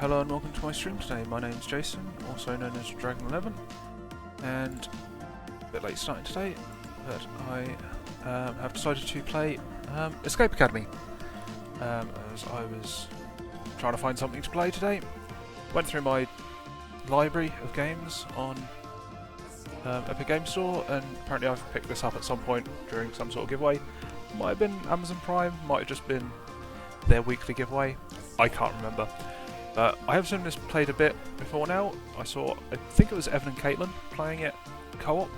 Hello and welcome to my stream today. My name's Jason, also known as Dragon11, and a bit late starting today, but I have decided to play Escape Academy, as I was trying to find something to play today. Went through my library of games on Epic Game Store, and apparently I've picked this up at some point during some sort of giveaway. Might have been Amazon Prime, might have just been their weekly giveaway, I can't remember. I have seen this played a bit before now. I think it was Evan and Caitlin playing it co-op.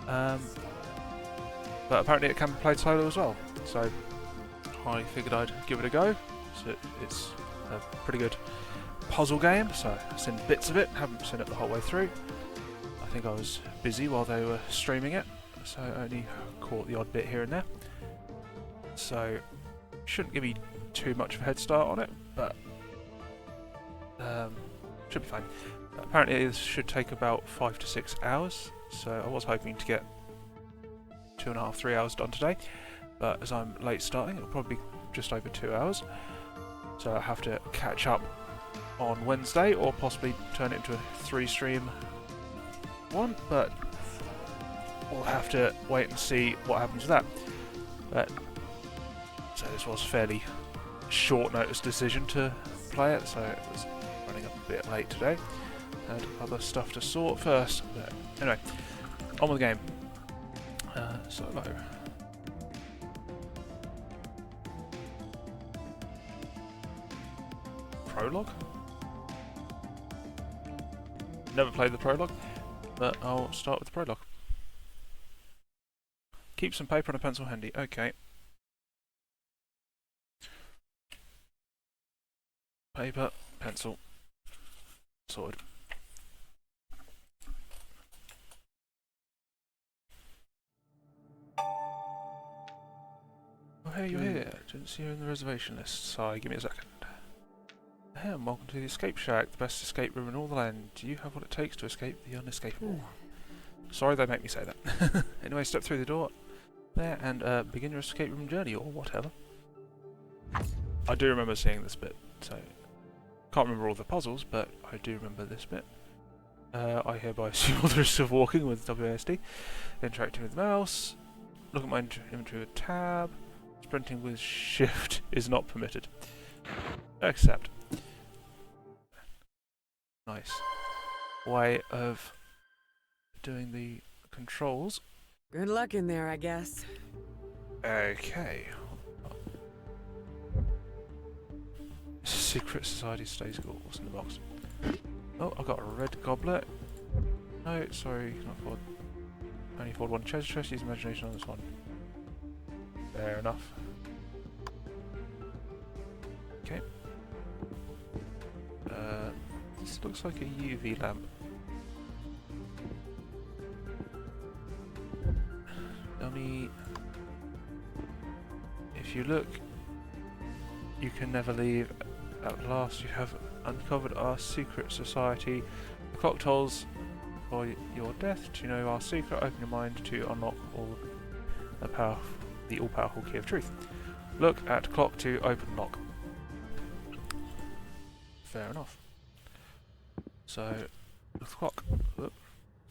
But apparently it can be played solo as well. So I figured I'd give it a go. So it's a pretty good puzzle game. So I've seen bits of it, haven't seen it the whole way through. I think I was busy while they were streaming it, so I only caught the odd bit here and there. So shouldn't give me too much of a head start on it, but should be fine. Apparently this should take about 5 to 6 hours, so I was hoping to get 2.5 to 3 hours done today, but as I'm late starting, it'll probably be just over 2 hours, so I'll have to catch up on Wednesday, or possibly turn it into a 3-stream one, but we'll have to wait and see what happens with that. So this was a fairly short notice decision to play it, so it was running up a bit late today. Had other stuff to sort first, but anyway, on with the game. Solo. Prologue? Never played the Prologue, but I'll start with the Prologue. Keep some paper and a pencil handy. Okay. Paper, pencil, sorted. Oh hey, you're here. Didn't see you in the reservation list. Sorry, give me a second. Hey, and welcome to the Escape Shack, the best escape room in all the land. Do you have what it takes to escape the unescapable? Sorry they make me say that. Anyway, step through the door there and begin your escape room journey, or whatever. I do remember seeing this bit, so can't remember all the puzzles, but I do remember this bit. I hereby assume all the risks of walking with WASD, interacting with the mouse, look at my inventory with tab, sprinting with shift is not permitted. Accept. Nice way of doing the controls. Good luck in there, I guess. Okay. Secret Society stays cool. What's in the box? Oh, I've got a red goblet. No, sorry, cannot afford. Only afford one treasure chest. Use imagination on this one. Fair enough. Okay. This looks like a UV lamp. Dummy. If you look, you can never leave. At last you have uncovered our secret society. The clock tolls for your death. To know our secret, open your mind to unlock the all-powerful key of truth. Look at clock to open lock. Fair enough. So, the clock. Look,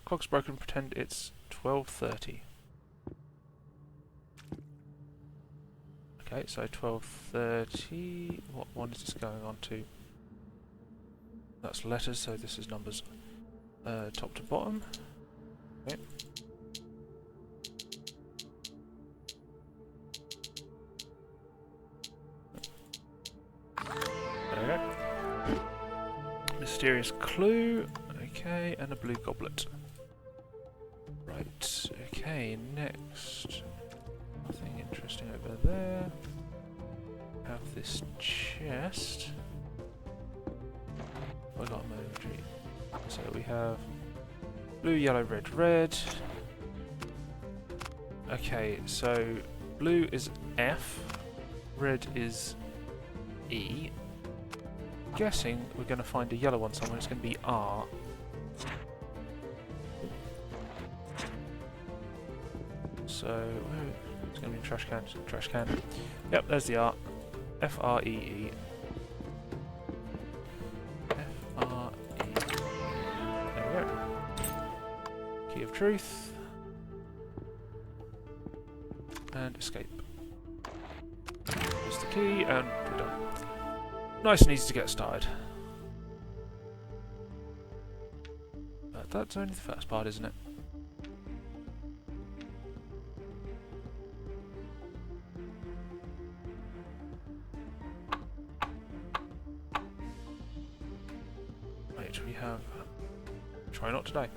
clock's broken, pretend it's 12:30. Okay, so 12:30. What one is this going on to? That's letters, so this is numbers top to bottom. Okay. There we go. Mysterious clue. Okay, and a blue goblet. Right, okay, next. Nothing interesting over there. Have this chest. I got my inventory. So we have blue, yellow, red, red. Okay, so blue is F, red is E. Guessing we're going to find a yellow one somewhere. It's going to be R. So it's going to be a trash can. Trash can. Yep, there's the R. F-R-E-E. of truth. And escape. There's the key, and we're done. Nice and easy to get started. But that's only the first part, isn't it? Right, we have... Try not to die.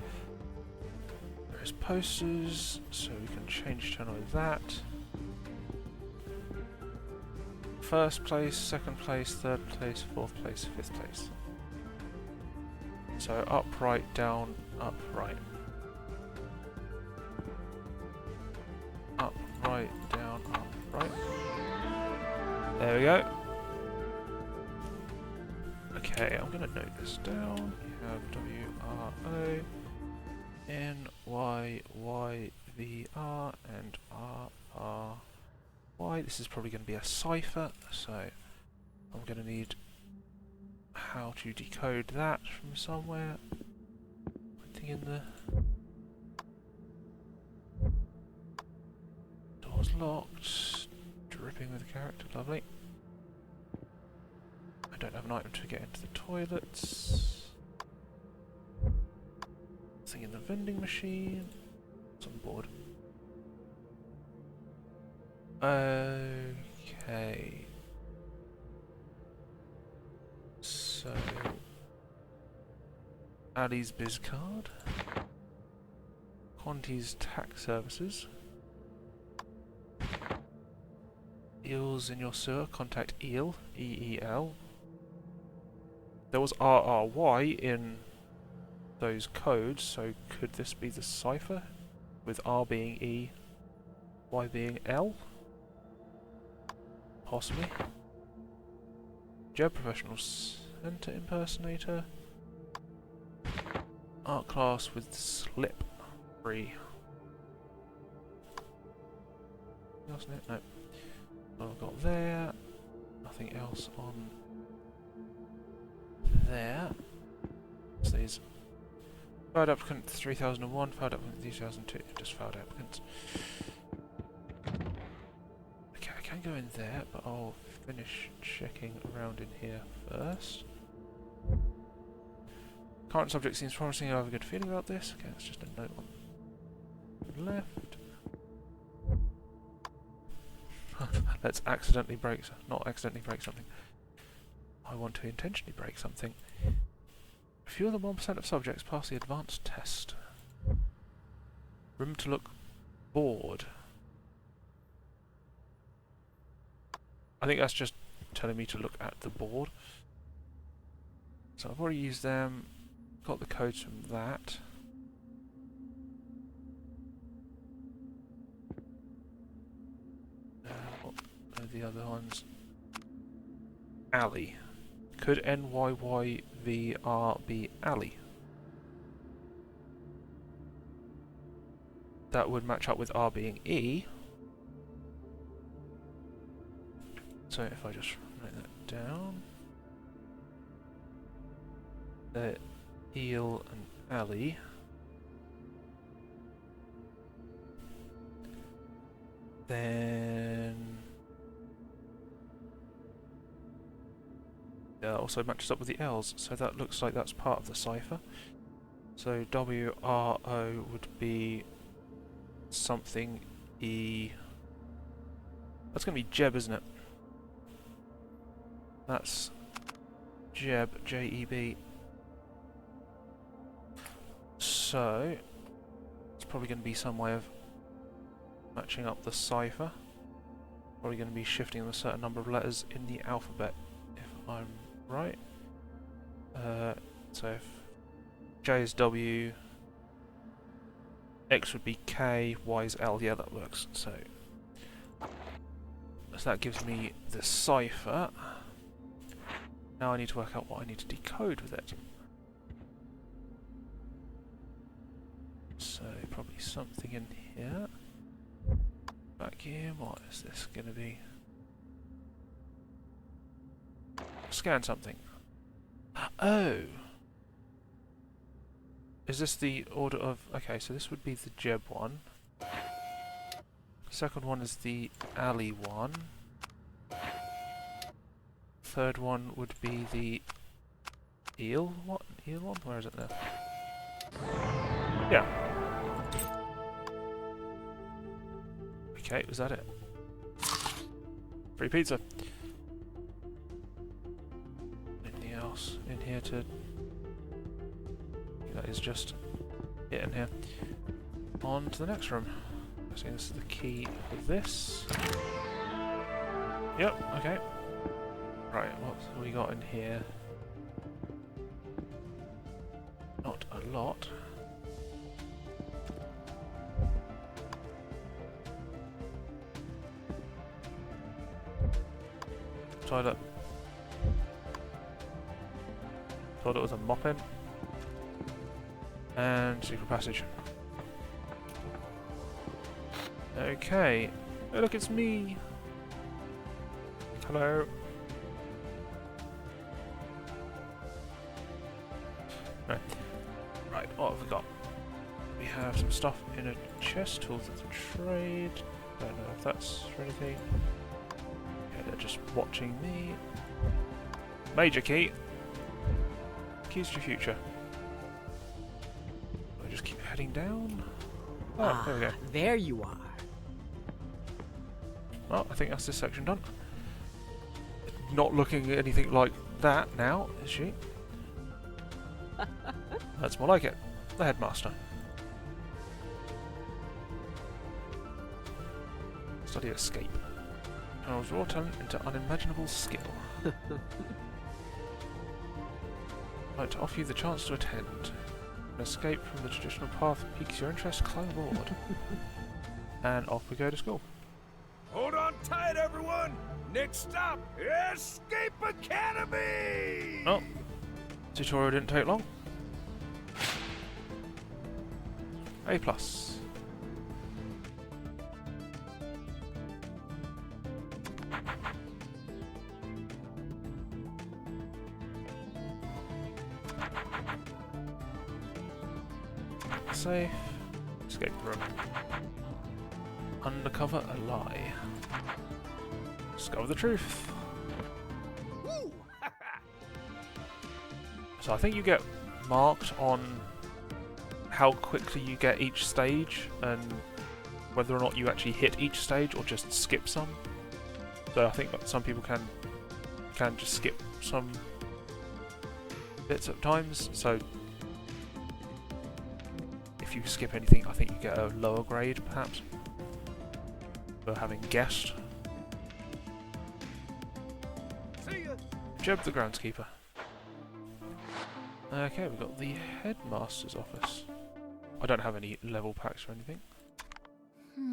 There's posters, so we can change channel with that. First place, second place, third place, fourth place, fifth place. So up, right, down, up, right. Up, right, down, up, right. There we go. Okay, I'm going to note this down. You have W-R-O, N-Y-Y-V-R, and R-R-Y. This is probably going to be a cipher, so I'm going to need how to decode that from somewhere. Anything in the... Door's locked. Dripping with a character, lovely. I don't have an item to get into the toilets. Nothing in the vending machine. It's on board. Okay. So... Ali's biz card. Conti's tax services. Eels in your sewer. Contact Eel. E-E-L. There was R-R-Y in those codes, so could this be the cipher? With R being E, Y being L? Possibly. Jeb Professional Center Impersonator. Art class with slip. Free. Anything else in it? No. What I've got there. Nothing else on there. So these failed applicant 3001, failed applicant 3002, just failed applicants. Okay, I can go in there, but I'll finish checking around in here first. Current subject seems promising. I have a good feeling about this. Okay, that's just a note on the left. Let's accidentally break, not accidentally break something. I want to intentionally break something. Fewer than 1% of subjects pass the advanced test. Room to look bored. I think that's just telling me to look at the board. So I've already used them. Got the codes from that. What are the other ones? Alley. Could N-Y-Y-V-R be alley? That would match up with R being E. So if I just write that down. Eel and alley. Then... also matches up with the L's, so that looks like that's part of the cipher. So W-R-O would be something E... That's going to be Jeb, isn't it? That's Jeb, J-E-B. So, it's probably going to be some way of matching up the cipher. Probably going to be shifting a certain number of letters in the alphabet, if I'm right. So if J is W, X would be K, Y is L. Yeah, that works. So that gives me the cipher. Now I need to work out what I need to decode with it. So probably something in here. Vacuum. What is this going to be? Scan something. Oh! Is this the order of... Okay, so this would be the Jeb one. Second one is the alley one. Third one would be the eel. What? Eel one? Where is it now? Yeah. Okay, was that it? Free pizza. Anything else in here to... That is just it in here. On to the next room. I see this is the key for this. Yep, okay. Right, what have we got in here? Not a lot. Toilet. Toilet with a mop in. And secret passage. Okay. Oh, look, it's me. Hello. Right. Right, what have we got? We have some stuff in a chest, tools of the trade. Don't know if that's for anything. Okay, they're just watching me. Major key. Keys to future. I just keep heading down. Oh, there we go. There you are. Well, I think that's this section done. Not looking anything like that now, is she? That's more like it. The headmaster. Study escape. Channels raw talent into unimaginable skill. I'd like to offer you the chance to attend. An escape from the traditional path piques your interest, climb aboard. And off we go to school. Hold on tight, everyone! Next stop, Escape Academy! Oh, tutorial didn't take long. A+. Safe. Escape room. Undercover a lie. Discover the truth. Woo! So I think you get marked on how quickly you get each stage and whether or not you actually hit each stage or just skip some. So I think that some people can just skip some bits at times. So if you skip anything, I think you get a lower grade perhaps for having guessed. See ya! Jeb the groundskeeper. Okay, we've got the headmaster's office. I don't have any level packs or anything.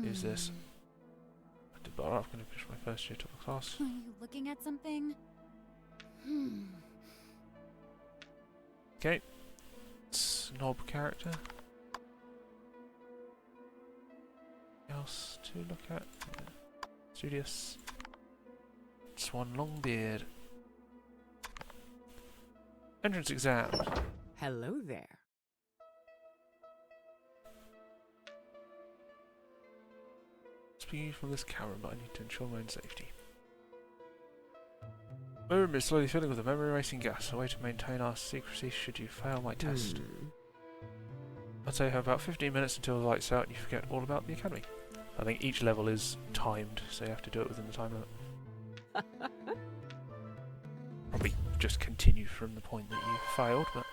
Who's this? But I'm going to finish my first year top class. Are you looking at something? Okay. Snob character. Else to look at? Yeah. Studious. Swan Longbeard. Entrance exam. Hello there. Speaking from this camera, but I need to ensure my own safety. My room is slowly filling with a memory erasing gas, a way to maintain our secrecy should you fail my test. I'd say you have about 15 minutes until the lights out and you forget all about the academy. I think each level is timed, so you have to do it within the time limit. Probably just continue from the point that you failed, but...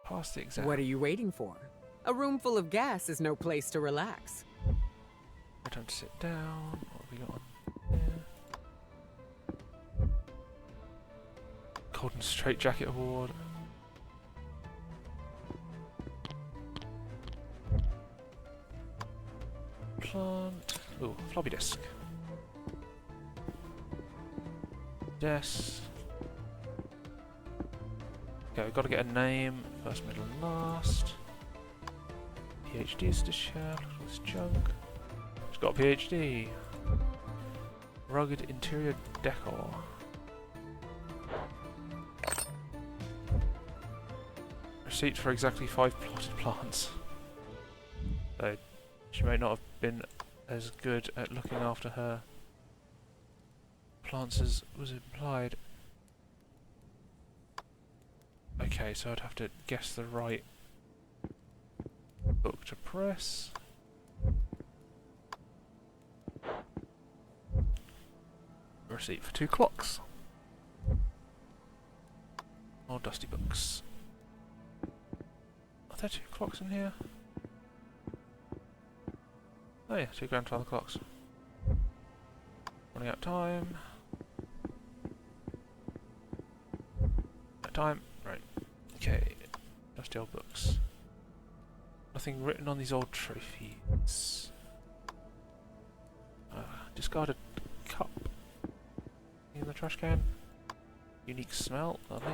Pass the exam. What are you waiting for? A room full of gas is no place to relax. Time to sit down. What have we got on here? Golden Straight Jacket Award. Plant. Ooh, floppy disk. Desk. Okay, we've got to get a name. First, middle, and last. PhDs to share. Look at this junk. She's got a PhD. Rugged interior decor. receipt for exactly 5 plotted plants. So she may not have been as good at looking after her plants as was implied. Okay, so I'd have to guess the right book to press. Receipt for 2 clocks. More dusty books. Are there 2 clocks in here? Oh yeah, 2 grandfather clocks. Running out of time. Time. Right. Okay. Dusty old books. Nothing written on these old trophies. Discarded cup in the trash can. Unique smell. Lovely.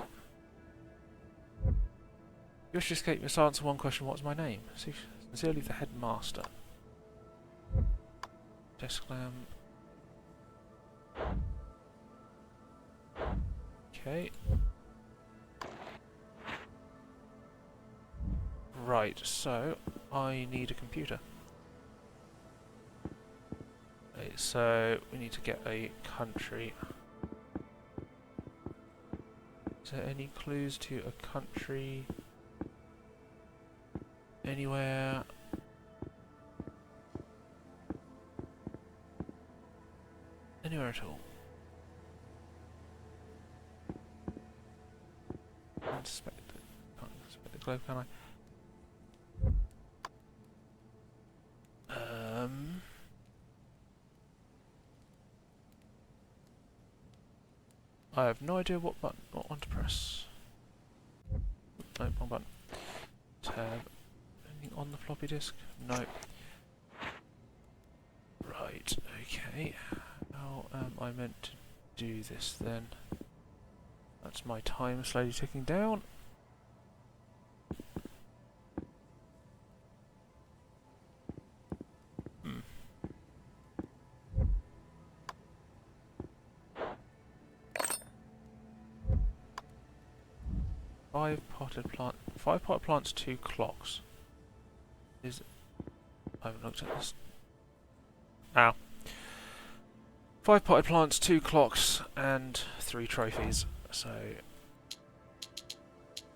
You wish to escape, must answer one question. What's my name? Sincerely, the headmaster. Desk lamp. Okay. Right, so I need a computer. Okay, so we need to get a country. Is there any clues to a country anywhere? Anywhere at all? Can't inspect the globe, can I? I have no idea what one to press. No, wrong button. Tab. Anything on the floppy disk? No. Right, okay. How am I meant to do this then? That's my time slowly ticking down. 5 potted plants, 2 clocks. I haven't looked at this. Ow. 5 potted plants, 2 clocks, and 3 trophies. So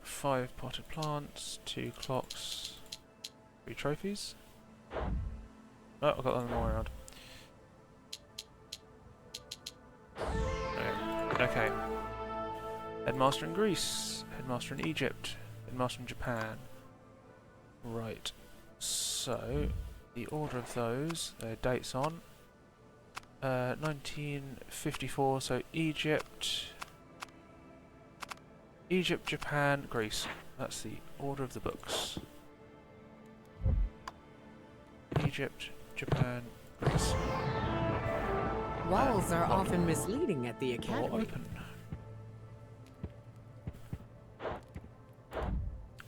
5 potted plants, 2 clocks, 3 trophies. Oh, I've got them all around. Okay. Headmaster in Greece, Headmaster in Egypt, Headmaster in Japan. Right. So, the order of those, their dates on. 1954, so Egypt, Japan, Greece. That's the order of the books. Egypt, Japan, Greece. Walls are often misleading at the Door academy. open.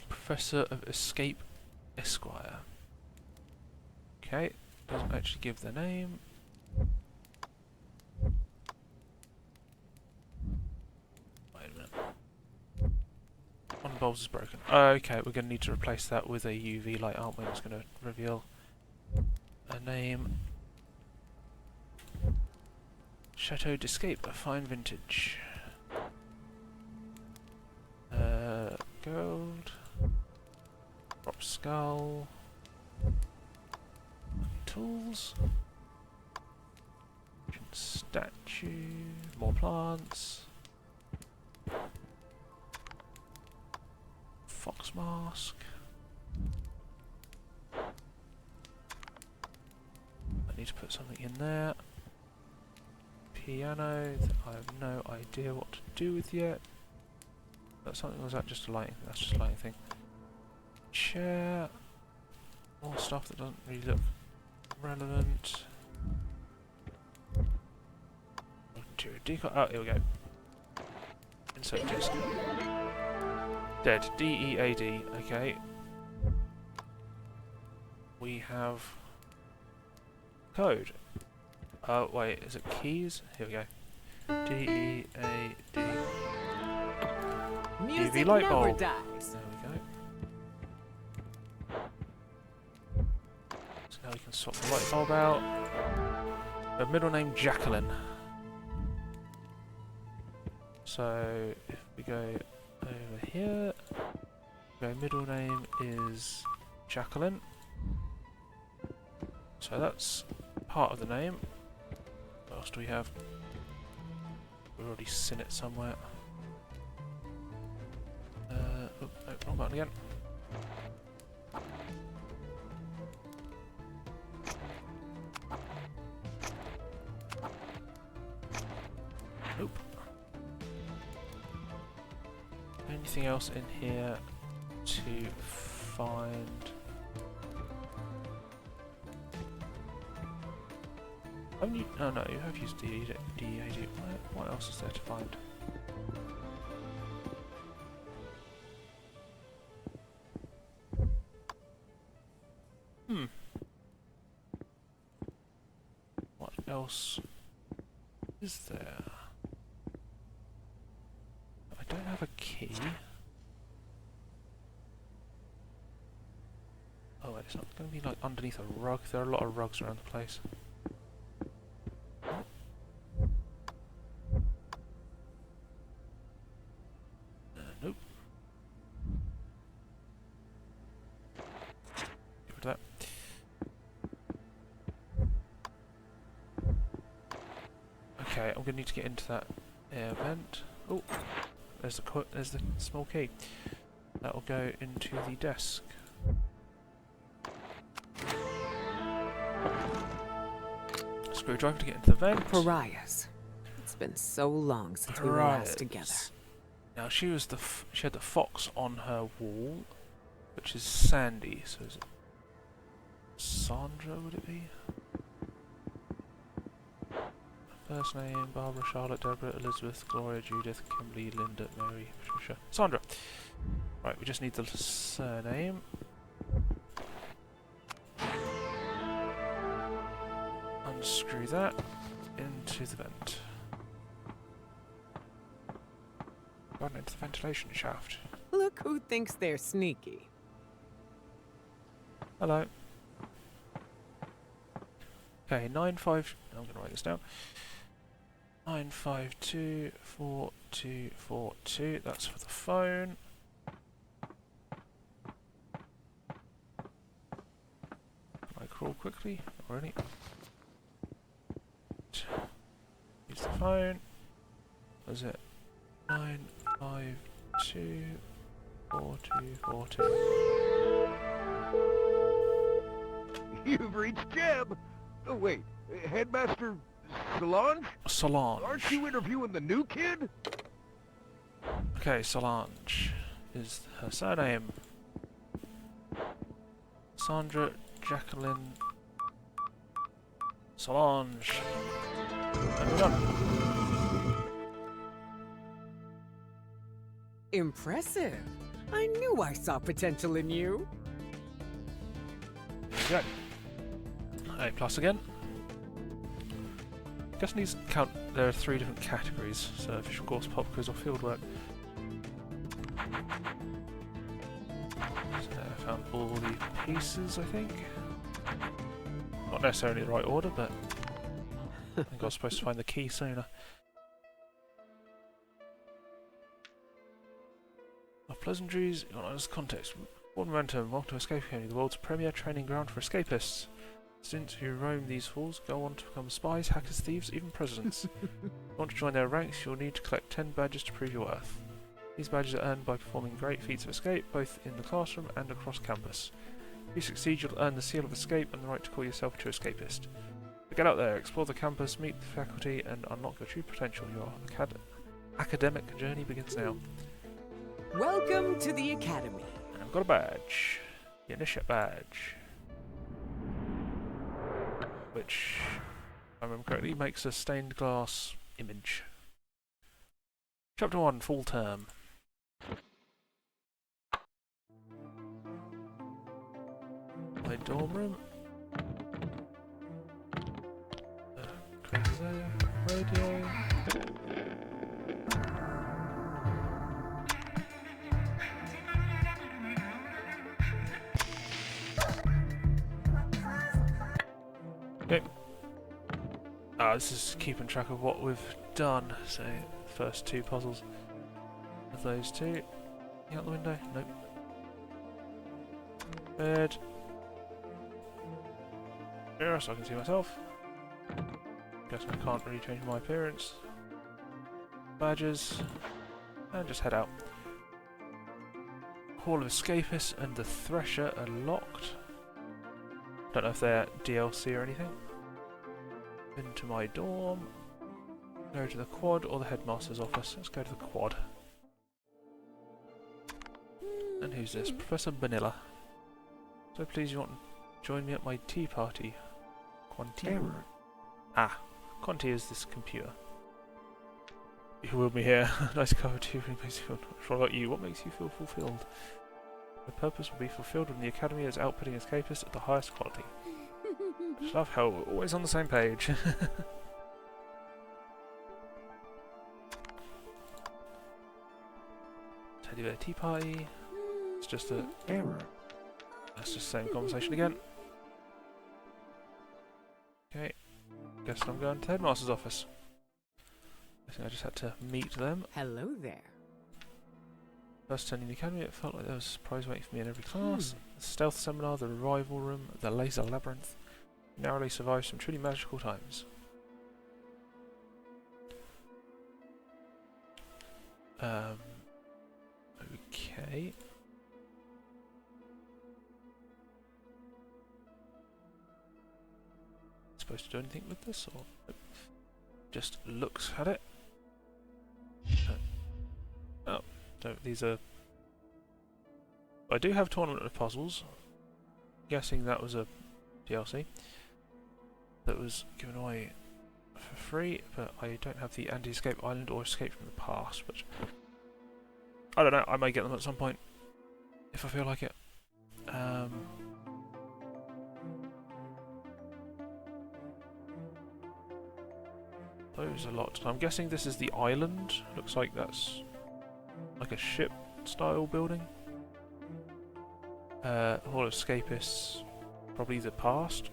Professor of Escape, Esquire. Okay, doesn't actually give the name. Wait a minute. One of the bulbs is broken. Okay, we're going to need to replace that with a UV light, aren't we? It's going to reveal a name. Chateau d'Escape, a fine vintage. Gold. Drop skull. Tools. Statue. More plants. Fox mask. I need to put something in there. Piano that I have no idea what to do with yet. That's something, or was that just a lighting? That's just a lighting thing. Chair. More stuff that doesn't really look relevant. Interior decor. Oh, here we go. Insert disc. Dead. D-E-A-D. Okay. We have code. Oh, wait, is it keys? Here we go. D-E-A-D. Music UV light never bulb. dies. There we go. Now we can swap the light bulb out. A middle name Jacqueline. So if we go over here, our middle name is Jacqueline. So that's part of the name. What else do we have? We've already seen it somewhere. Oh, no, wrong button again. Nope. Anything else in here to find? Oh no, you have used DAD. What else is there to find? What else is there? I don't have a key. Oh wait, it's not going to be like underneath a rug. There are a lot of rugs around the place. Nope. Get rid of that. Okay, I'm going to need to get into that air vent. Oh, there's the small key. That will go into the desk. Screwdriver to get into the vent. Pariahs. It's been so long since we were last together. Now she had the fox on her wall, which is Sandy. So is it Sandra? Would it be? First name: Barbara, Charlotte, Deborah, Elizabeth, Gloria, Judith, Kimberly, Linda, Mary, Patricia, Sandra. Right, we just need the surname. Unscrew that into the vent. Gone into the ventilation shaft. Look who thinks they're sneaky. Hello. Okay, 95. I'm going to write this down. 9524242. That's for the phone. Can I crawl quickly? Not really. Use the phone. What is it? 9524242. You've reached Jeb. Oh, wait. Headmaster Solange? Solange. Aren't you interviewing the new kid? Okay, Solange is her surname. Sandra Jacqueline Solange. And we're done. Impressive. I knew I saw potential in you. There you go. A plus again. Guess needs to count. There are 3 different categories: so official course, pop quiz, or fieldwork. So I found all the pieces, I think. Not necessarily the right order, but I think I was supposed to find the key sooner. Of pleasantries, on this context. What momentum, welcome to Escape Academy, the world's premier training ground for escapists. Students who roam these halls go on to become spies, hackers, thieves, even presidents. If you want to join their ranks, you'll need to collect 10 badges to prove your worth. These badges are earned by performing great feats of escape, both in the classroom and across campus. If you succeed, you'll earn the seal of escape and the right to call yourself a true escapist. So get out there, explore the campus, meet the faculty, and unlock your true potential. Your academic journey begins now. Welcome to the Academy. And I've got a badge. The Initiate badge. Which, if I remember correctly, makes a stained glass image. Chapter 1, Full Term. My dorm room. Crazy radio. This is keeping track of what we've done. So, first two puzzles of those two. You out the window? Nope. Bed. Mirror so I can see myself. Guess I can't really change my appearance. Badges. And just head out. Hall of Escapists and the Thresher are locked. Don't know if they're DLC or anything. Into my dorm. Go to the quad or the headmaster's office. Let's go to the quad. And who's this? Professor Vanilla. So please you want to join me at my tea party. Quanti. Error. Conti is this computer. You will be here. Nice cover too. Really makes you feel. What about you? What makes you feel fulfilled? The purpose will be fulfilled when the academy is outputting escapists at the highest quality. Just love how we're always on the same page. Teddy bear tea party. It's just a Error. That's just the same conversation again. Okay. Guess I'm going to the headmaster's office. I think I just had to meet them. Hello there. First attending the academy, it felt like there was a surprise waiting for me in every class. The stealth seminar, the revival room, the laser labyrinth. Narrowly survived some truly magical times. Okay. Supposed to do anything with this, or just looks at it? Oh, no, these are. I do have Tournament of Puzzles. Guessing that was a DLC that was given away for free, but I don't have the Anti-Escape Island or Escape from the Past, which I don't know, I may get them at some point if I feel like it. Those are locked. I'm guessing this is the island. Looks like that's like a ship style building. Hall of Escapists, probably the past.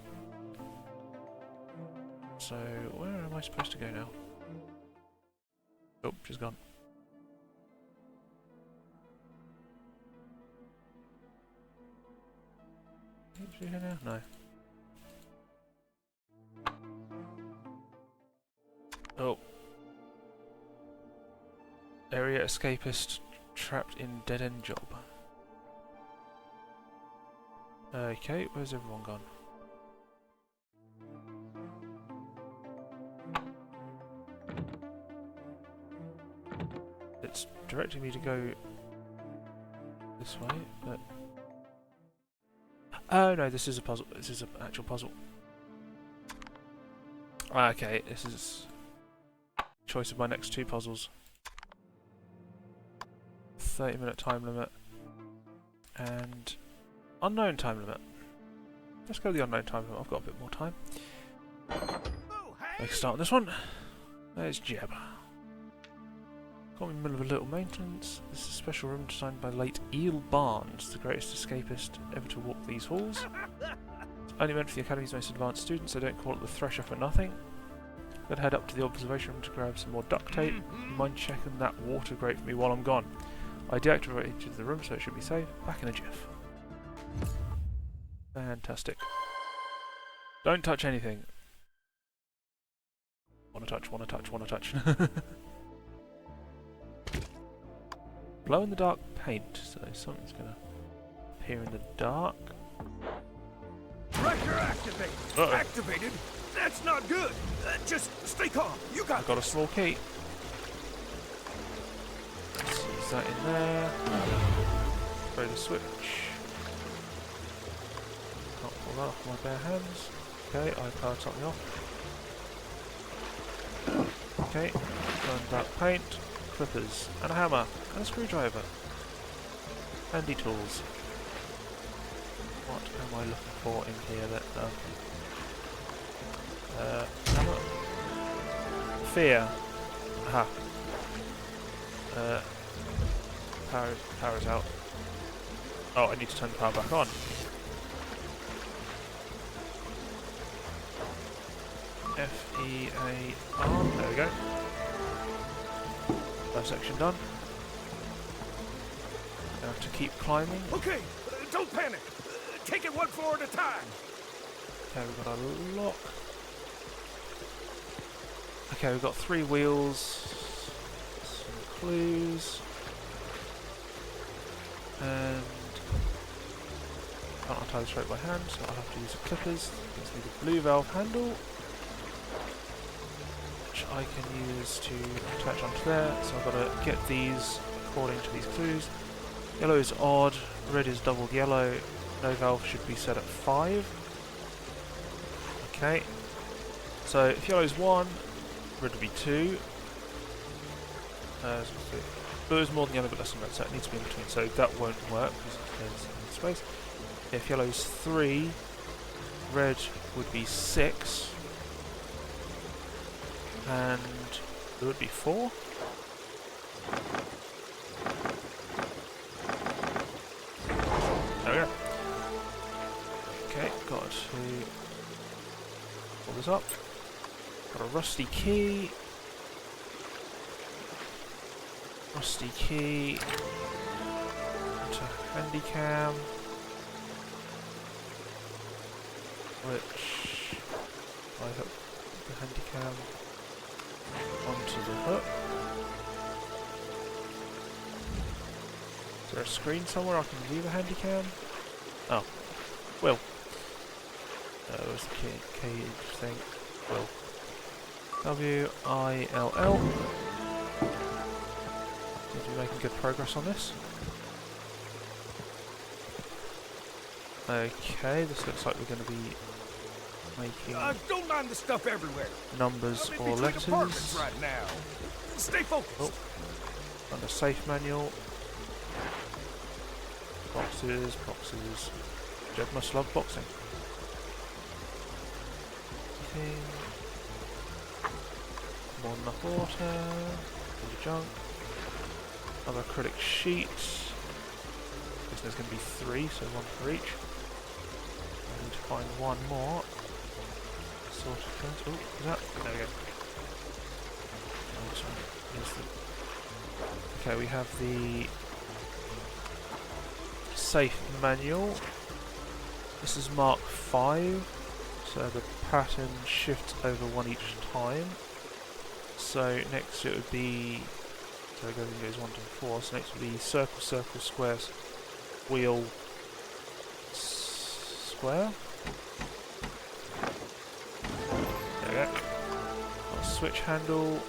So, where am I supposed to go now? Oh, she's gone. Is she here now? No. Oh. Area escapist trapped in dead end job. Okay, where's everyone gone? It's directing me to go this way, but... Oh no, this is a puzzle. This is an actual puzzle. Okay, this is choice of my next two puzzles. 30-minute time limit and unknown time limit. Let's go with the unknown time limit. I've got a bit more time. Let's start on this one. There's Jeb. Got me in the middle of a little maintenance. This is a special room designed by late Eel Barnes, the greatest escapist ever to walk these halls. It's only meant for the Academy's most advanced students, so don't call it the Thresher for nothing. I'm going to head up to the observation room to grab some more duct tape. You mind checking that water grate for me while I'm gone? I deactivated the room, so it should be safe. Back in a jiff. Fantastic. Don't touch anything. Wanna touch, wanna touch, wanna touch. Glow in the dark paint, so something's gonna appear in the dark. Pressure activated. Uh-oh. Activated? That's not good. Just stay calm. You got I've got a small key. Let's use that in there. Throw the switch. Can't pull that off with my bare hands. Okay, I powered something off. Okay, glow in the dark paint. Clippers, and a hammer, and a screwdriver. Handy tools. What am I looking for in here that, hammer? Fear. Aha. Power's out. Oh, I need to turn the power back on. F-E-A-R. There we go. First section done. Now to keep climbing. Okay, don't panic. Take it one floor at a time. Okay, we've got a lock. Okay, we've got 3 wheels. Some clues. And can't untie this rope by hand, so I'll have to use the clippers. Gives me the blue valve handle, which I can use to attach onto there. So I've got to get these according to these clues. Yellow is odd, red is double yellow, no valve should be set at 5. Okay, so if yellow is 1, red would be 2. Blue is more than yellow but less than red, so it needs to be in between, so that won't work because there's in space. If yellow is 3, red would be 6, and blue would be 4. There we go. Okay, got to pull this up. Got a rusty key. Rusty key. Into handycam. Which I hook the handycam onto the hook. Is there a screen somewhere I can view the handycam? Oh, Will. Where's the cage thing? Will. W-I-L-L. Seems to be making good progress on this. Okay, this looks like we're going to be making Don't mind the stuff everywhere. numbers I'm in or between letters. apartments right now. Stay focused. Oh. Under safe manual. Boxes, boxes. Jed must love boxing. More enough water. Bit of junk. Another acrylic sheet. Guess there's going to be 3, so 1 for each. I need to find 1 more. Sort of things. Oh, is that? There we go. Oh, sorry. Here's the... Okay, we have the safe manual. This is Mark 5, so the pattern shifts over 1 each time. So next it would be, so it goes 1 to 4, so next would be circle, circle, square, wheel, square. There we go. Got a switch handle.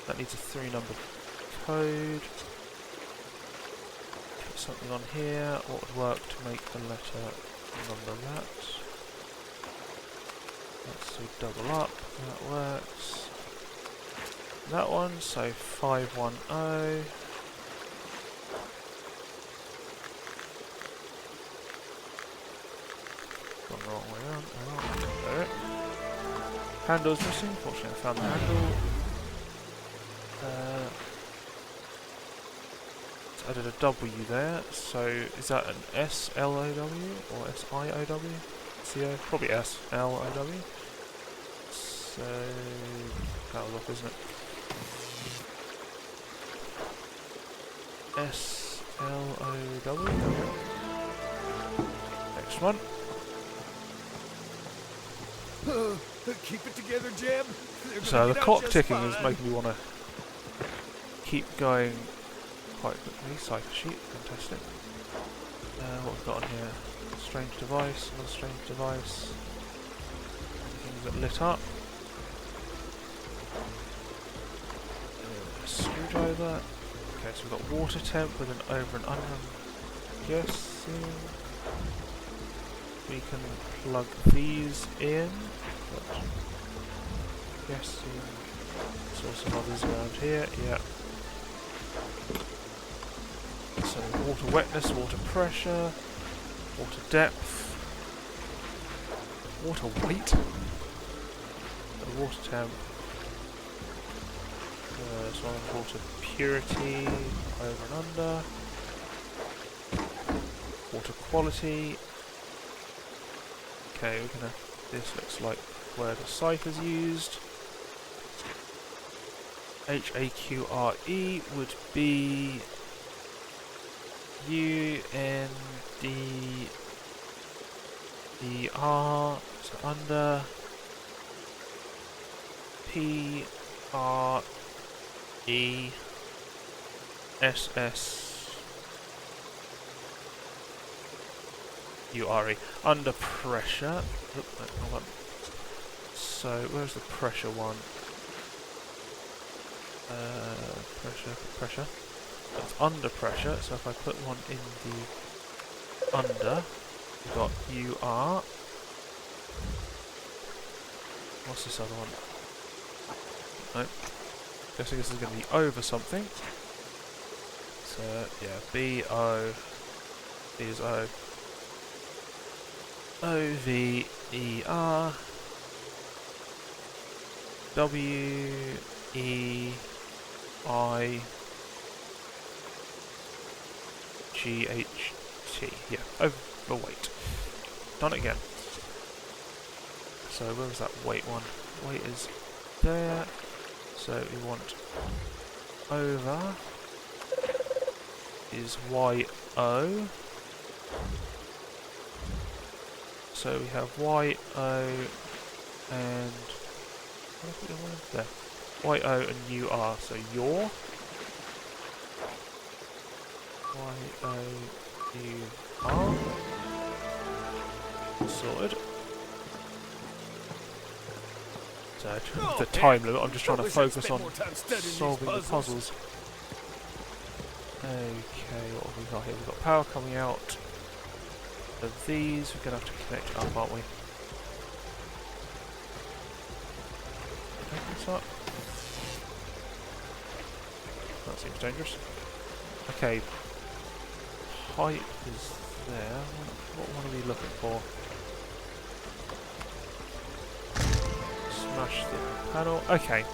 That needs a 3-number code. Put something on here. What would work to make the letter number that? Let's do double up. That works. That one, so 510. Gone the wrong way around. There. Handle's missing. Fortunately, I found the handle. So I did a W there. So is that an S-L-O-W or S-I-O-W? C-O? Probably S-L-O-W. So that was off, isn't it? S-L-O-W. There we go. Next one. Keep it together, Jeb. So the clock ticking is making me want to keep going quite quickly. Cipher sheet, fantastic. What we've got on here? Strange device, another strange device. Things that lit up. Screwdriver. Okay, so we've got water temp with an over and under. I'm guessing we can plug these in. But guessing saw some others around here. Yeah. So water wetness, water pressure, water depth, water weight, the water temp, so water purity, over and under, water quality. Okay, we're gonna. This looks like where the cipher's used. HAQRE would be UNDER, so under PRESSURE. Under pressure. Oop, no, hold on. So where's the pressure one? Pressure. That's under pressure. So if I put one in the under, we've got UR. What's this other one? Nope. Guessing this is going to be over something. So yeah, BO. B is O. OVER. WEIGHT. Yeah, overweight. Done it again. So where was that weight one? Weight is there. So we want over is YO. So we have YO and what did I put the word there? YO and UR. So your YOUR. Sorted. So the time limit, I'm just trying to focus on solving the puzzles. Okay, what have we got here? We've got power coming out of these. We're going to have to connect it up, aren't we? Open this up. That seems dangerous. Okay. Height is there. What one are we looking for? Smash the panel. Okay.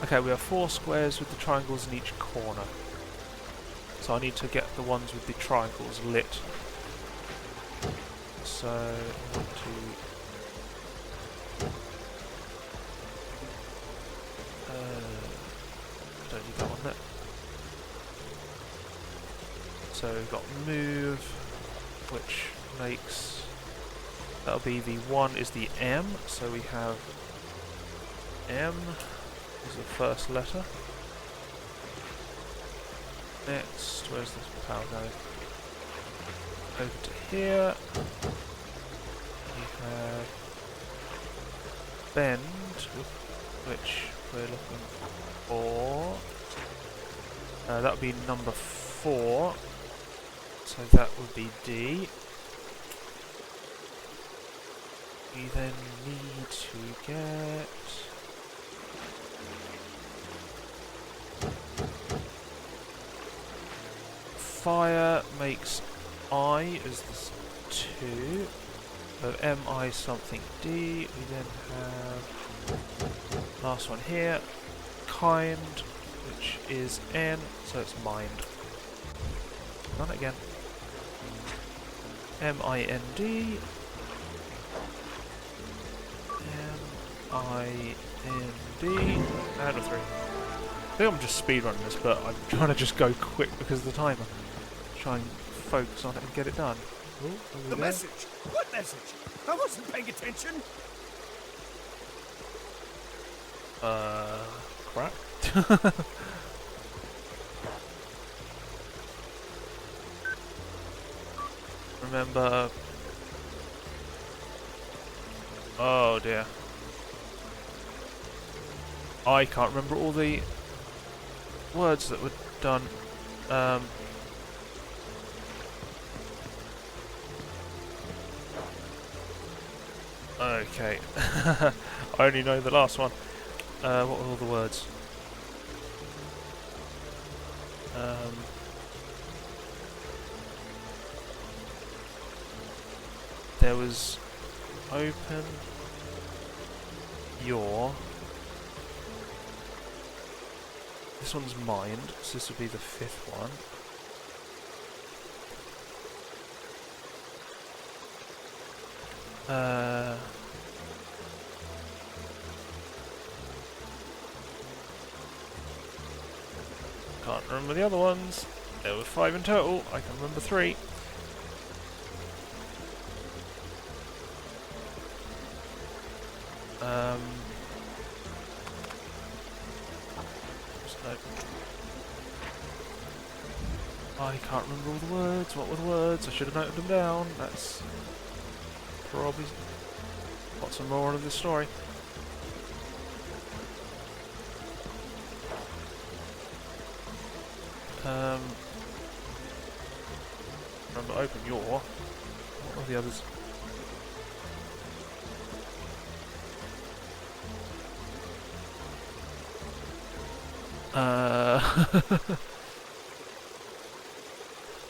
Okay, we have 4 squares with the triangles in each corner. So I need to get the ones with the triangles lit. So I want to don't need that one there. So we've got move, which makes that'll be the 1 is the M, so we have M is the first letter. Next, where's this power going? Over to here. We have bend, which we're looking for. That would be number 4. So that would be D. We then need to get fire makes I as this 2. So MI something D. We then have last one here. Kind, which is N, so it's mind. Run it again. MIND. MIND. And a 3. I think I'm just speedrunning this, but I'm trying to just go quick because of the timer. Try and focus on it and get it done. Ooh, the message? What message? I wasn't paying attention. Crap. Remember... Oh dear. I can't remember all the words that were done. Okay. I only know the last one. What were all the words? There was open your. This one's mind, so this would be the 5th one. Uh, can't remember the other ones. There were 5 in total. I can remember 3. No. I can't remember all the words. What were the words? I should have noted them down. That's probably what's the moral of this story. Remember, open your. What are the others?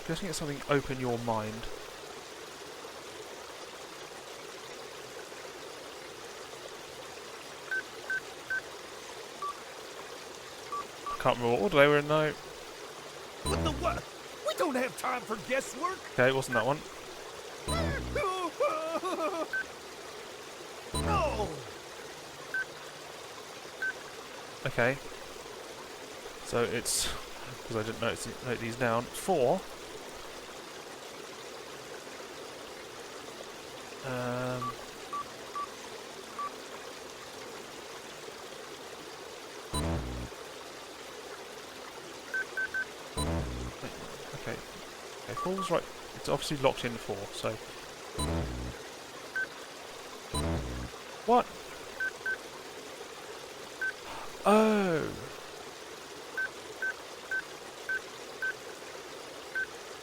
Guessing it's something. Open your mind. Can't remember what order they were in though. What the what? We don't have time for guesswork. Okay, it wasn't that one. No. Okay. So it's because I didn't note these down. 4. Okay. Okay, 4 was right. It's obviously locked in 4. So. What? Oh.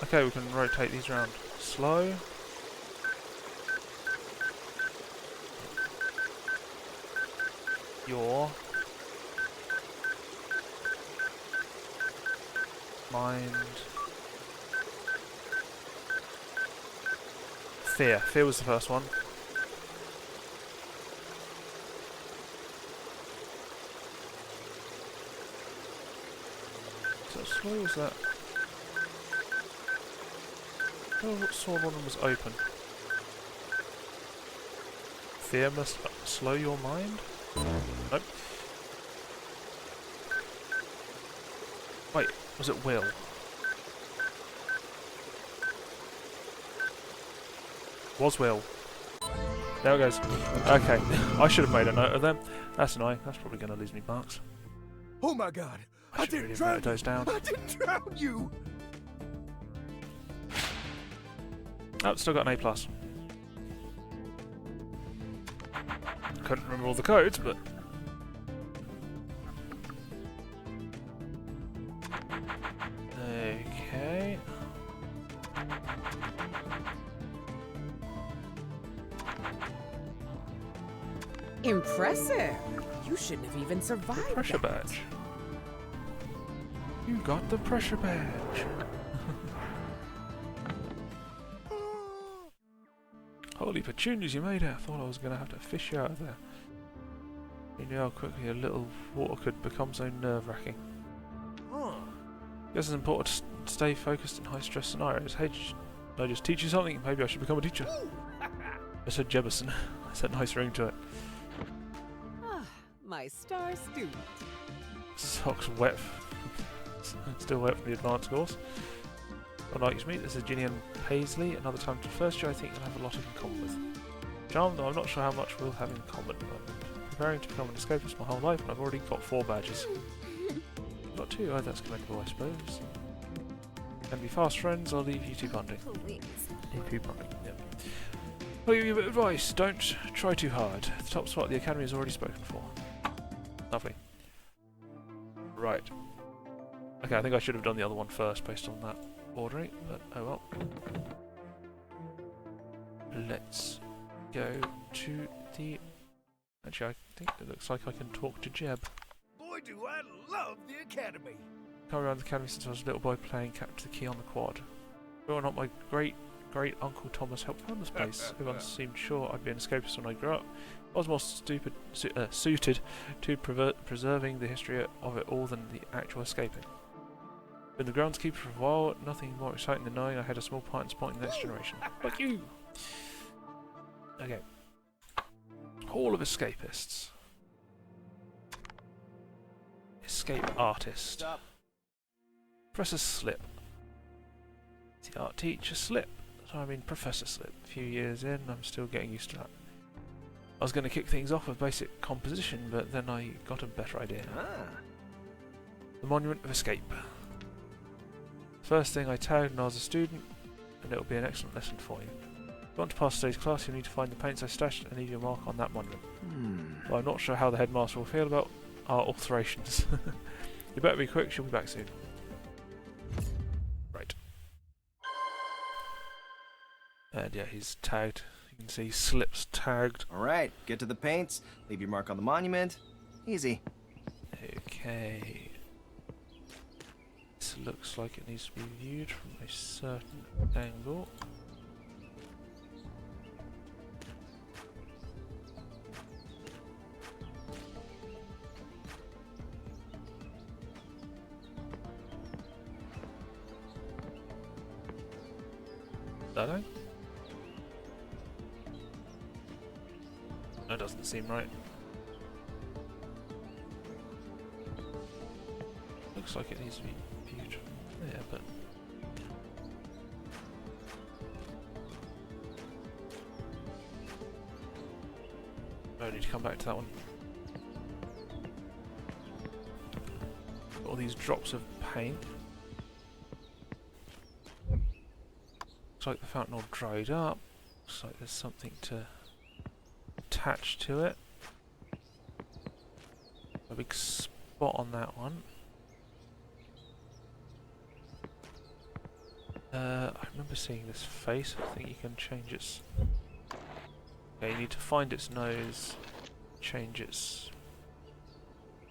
Okay, we can rotate these around. Slow. Your mind. Fear. Fear was the first one. So slow was that? Oh, what sword one was open? Fear must slow your mind? Nope. Wait, was it will? Was will. There it goes. Okay, I should have made a note of them. That's annoying. That's probably going to lose me marks. Oh my God! I should really have noted those down. I didn't drown you. Oh, still got an A+. Couldn't remember all the codes, but... Okay... Impressive. You shouldn't have even survived The pressure that. badge. You got the pressure badge. Holy petunias, you made it. I thought I was going to have to fish you out of there. You knew how quickly a little water could become so nerve-wracking. Guess it's important to stay focused in high-stress scenarios. Hey, did I just teach you something? Maybe I should become a teacher. I said Jebison. I said nice ring to it. Ah, my star student. Socks wet. Still wet from the advanced course. One likes me, this is Gillian Paisley, another time to first year I think you'll have a lot in common with. Charmed, though I'm not sure how much we'll have in common. I'm preparing to become an escapist my whole life and I've already got 4 badges. Got 2, oh that's commendable I suppose. Can be fast friends, I'll leave you 2 bonding. Please. You 2 bonding, yep. I'll give you a bit of advice, don't try too hard. The top spot the Academy has already spoken for. Lovely. Right. Okay, I think I should have done the other one first based on that ordering, but oh well. Let's go to the... Actually, I think it looks like I can talk to Jeb. Boy, do I love the Academy. Come around the Academy since I was a little boy playing Capture the Key on the quad. Growing up, my great Uncle Thomas helped found this place. Everyone seemed sure I'd be an escapist when I grew up. I was more suited to preserving the history of it all than the actual escaping. Been the groundskeeper for a while, nothing more exciting than knowing I had a small part in supporting the next generation. Like you! Okay. Hall of Escapists. Escape Artist. Stop. Professor Slip. The art teacher Slip. So I mean Professor Slip. A few years in, I'm still getting used to that. I was going to kick things off with basic composition, but then I got a better idea. Ah. The Monument of Escape. First thing I tagged when I was a student, and it'll be an excellent lesson for you. If you want to pass today's class, you'll need to find the paints I stashed and leave your mark on that monument. Well, I'm not sure how the headmaster will feel about our alterations. You better be quick, she'll be back soon. Right. And yeah, he's tagged. You can see Slip's tagged. Alright, get to the paints, leave your mark on the monument. Easy. Okay. This looks like it needs to be viewed from a certain angle. That I? That doesn't seem right. Looks like it needs to be viewed from there, but I need to come back to that one. All these drops of paint. Looks like the fountain all dried up. Looks like there's something to attach to it. A big spot on that one. I remember seeing this face. I think you can change its... Okay, you need to find its nose, change its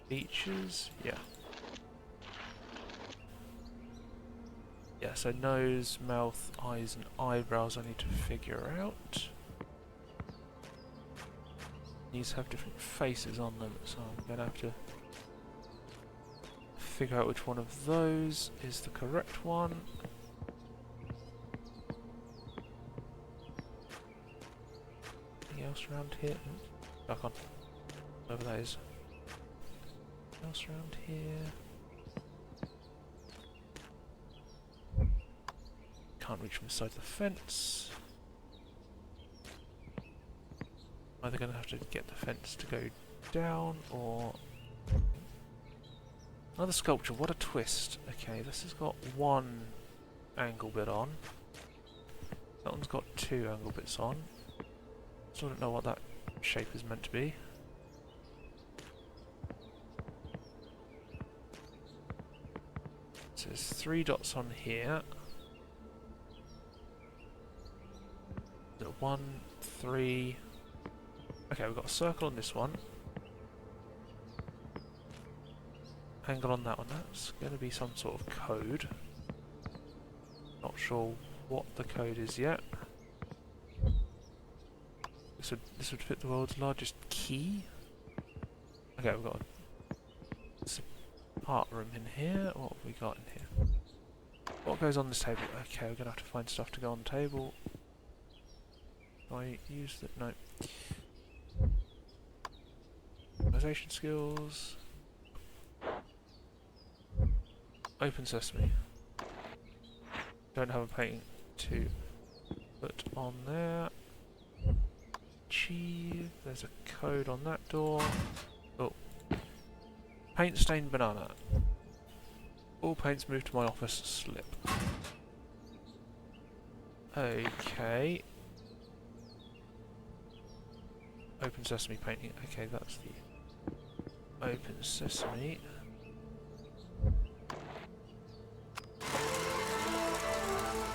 features. Yeah. Yeah, so nose, mouth, eyes and eyebrows I need to figure out. Needs to have different faces on them, so I'm going to have to figure out which one of those is the correct one. Anything else around here? Back on. Whatever that is. Anything else around here? Can't reach from inside the fence. Either going to have to get the fence to go down, or another sculpture. What a twist! Okay, this has got one angle bit on. That one's got two angle bits on. Still don't know what that shape is meant to be. So there's 3 dots on here. 1, 3. Okay, we've got a circle on this one. Angle on that one. That's going to be some sort of code. Not sure what the code is yet. This would fit the world's largest key. Okay, we've got a art room in here. What have we got in here? What goes on this table? Okay, we're going to have to find stuff to go on the table. I use that. No. Organization skills. Open sesame. Don't have a painting to put on there. Achieve. There's a code on that door. Oh. Paint stained banana. All paints moved to my office. Slip. Okay. Open sesame painting. Okay, that's the open sesame.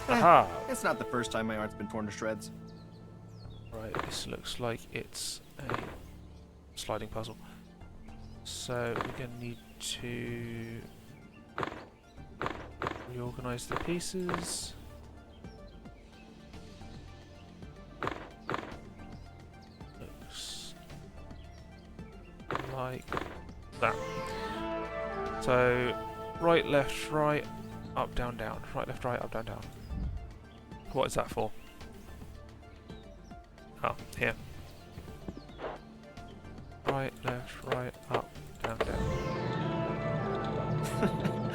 Aha! It's not the first time my art's been torn to shreds. Right, this looks like it's a sliding puzzle. So we're going to need to reorganize the pieces. Looks like that. So right, left, right, up, down, down. Right, left, right, up, down, down. What is that for? Oh, here. Right, left, right, up, down, down.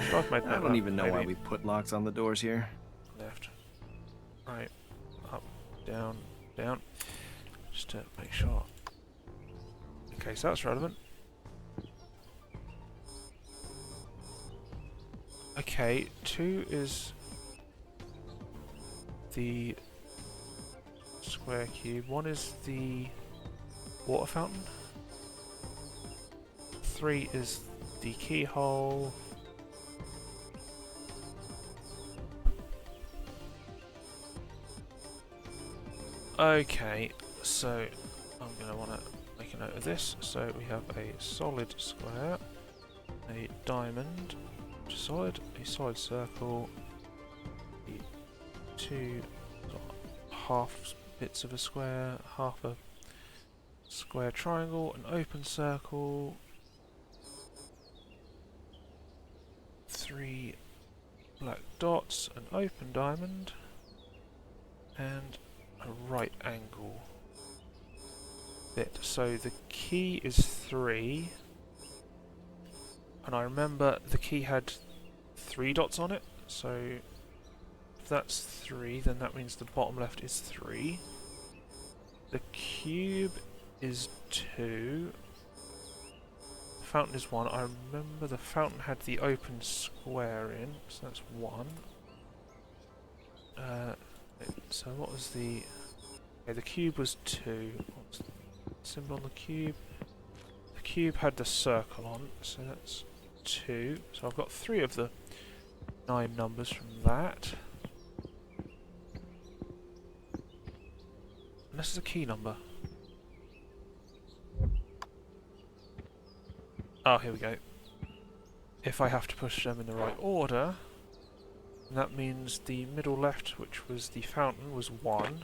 So I've made I that don't up, even know why maybe. we put locks on the doors here. Left, right, up, down, down. Just to make sure. Okay, so that's relevant. Okay, 2 is the square cube. 1 is the water fountain. 3 is the keyhole. Okay, so I'm going to want to make a note of this. So we have a solid square, a diamond, which is solid, a solid circle, the 2 half bits of a square, half a square triangle, an open circle, 3 black dots, an open diamond, and a right angle bit. So the key is 3, and I remember the key had 3 dots on it, so if that's 3 then that means the bottom left is 3. The cube is 2. The fountain is 1. I remember the fountain had the open square in, so that's 1. So what was the... Okay, the cube was 2. What's the symbol on the cube? The cube had the circle on, so that's 2. So I've got 3 of the 9 numbers from that. And this is a key number. Oh, here we go. If I have to push them in the right order, that means the middle left, which was the fountain, was 1.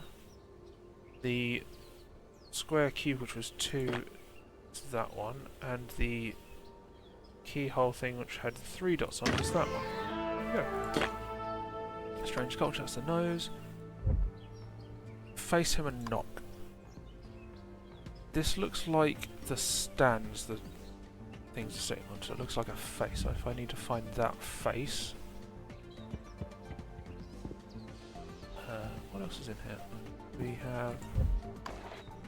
The square cube, which was 2, is that one. And the keyhole thing, which had 3 dots on, is that one. There we go. Strange sculpture, that's the nose. Face him and knock. This looks like the stands, the things are sitting on, so it looks like a face. So if I need to find that face... what else is in here? We have...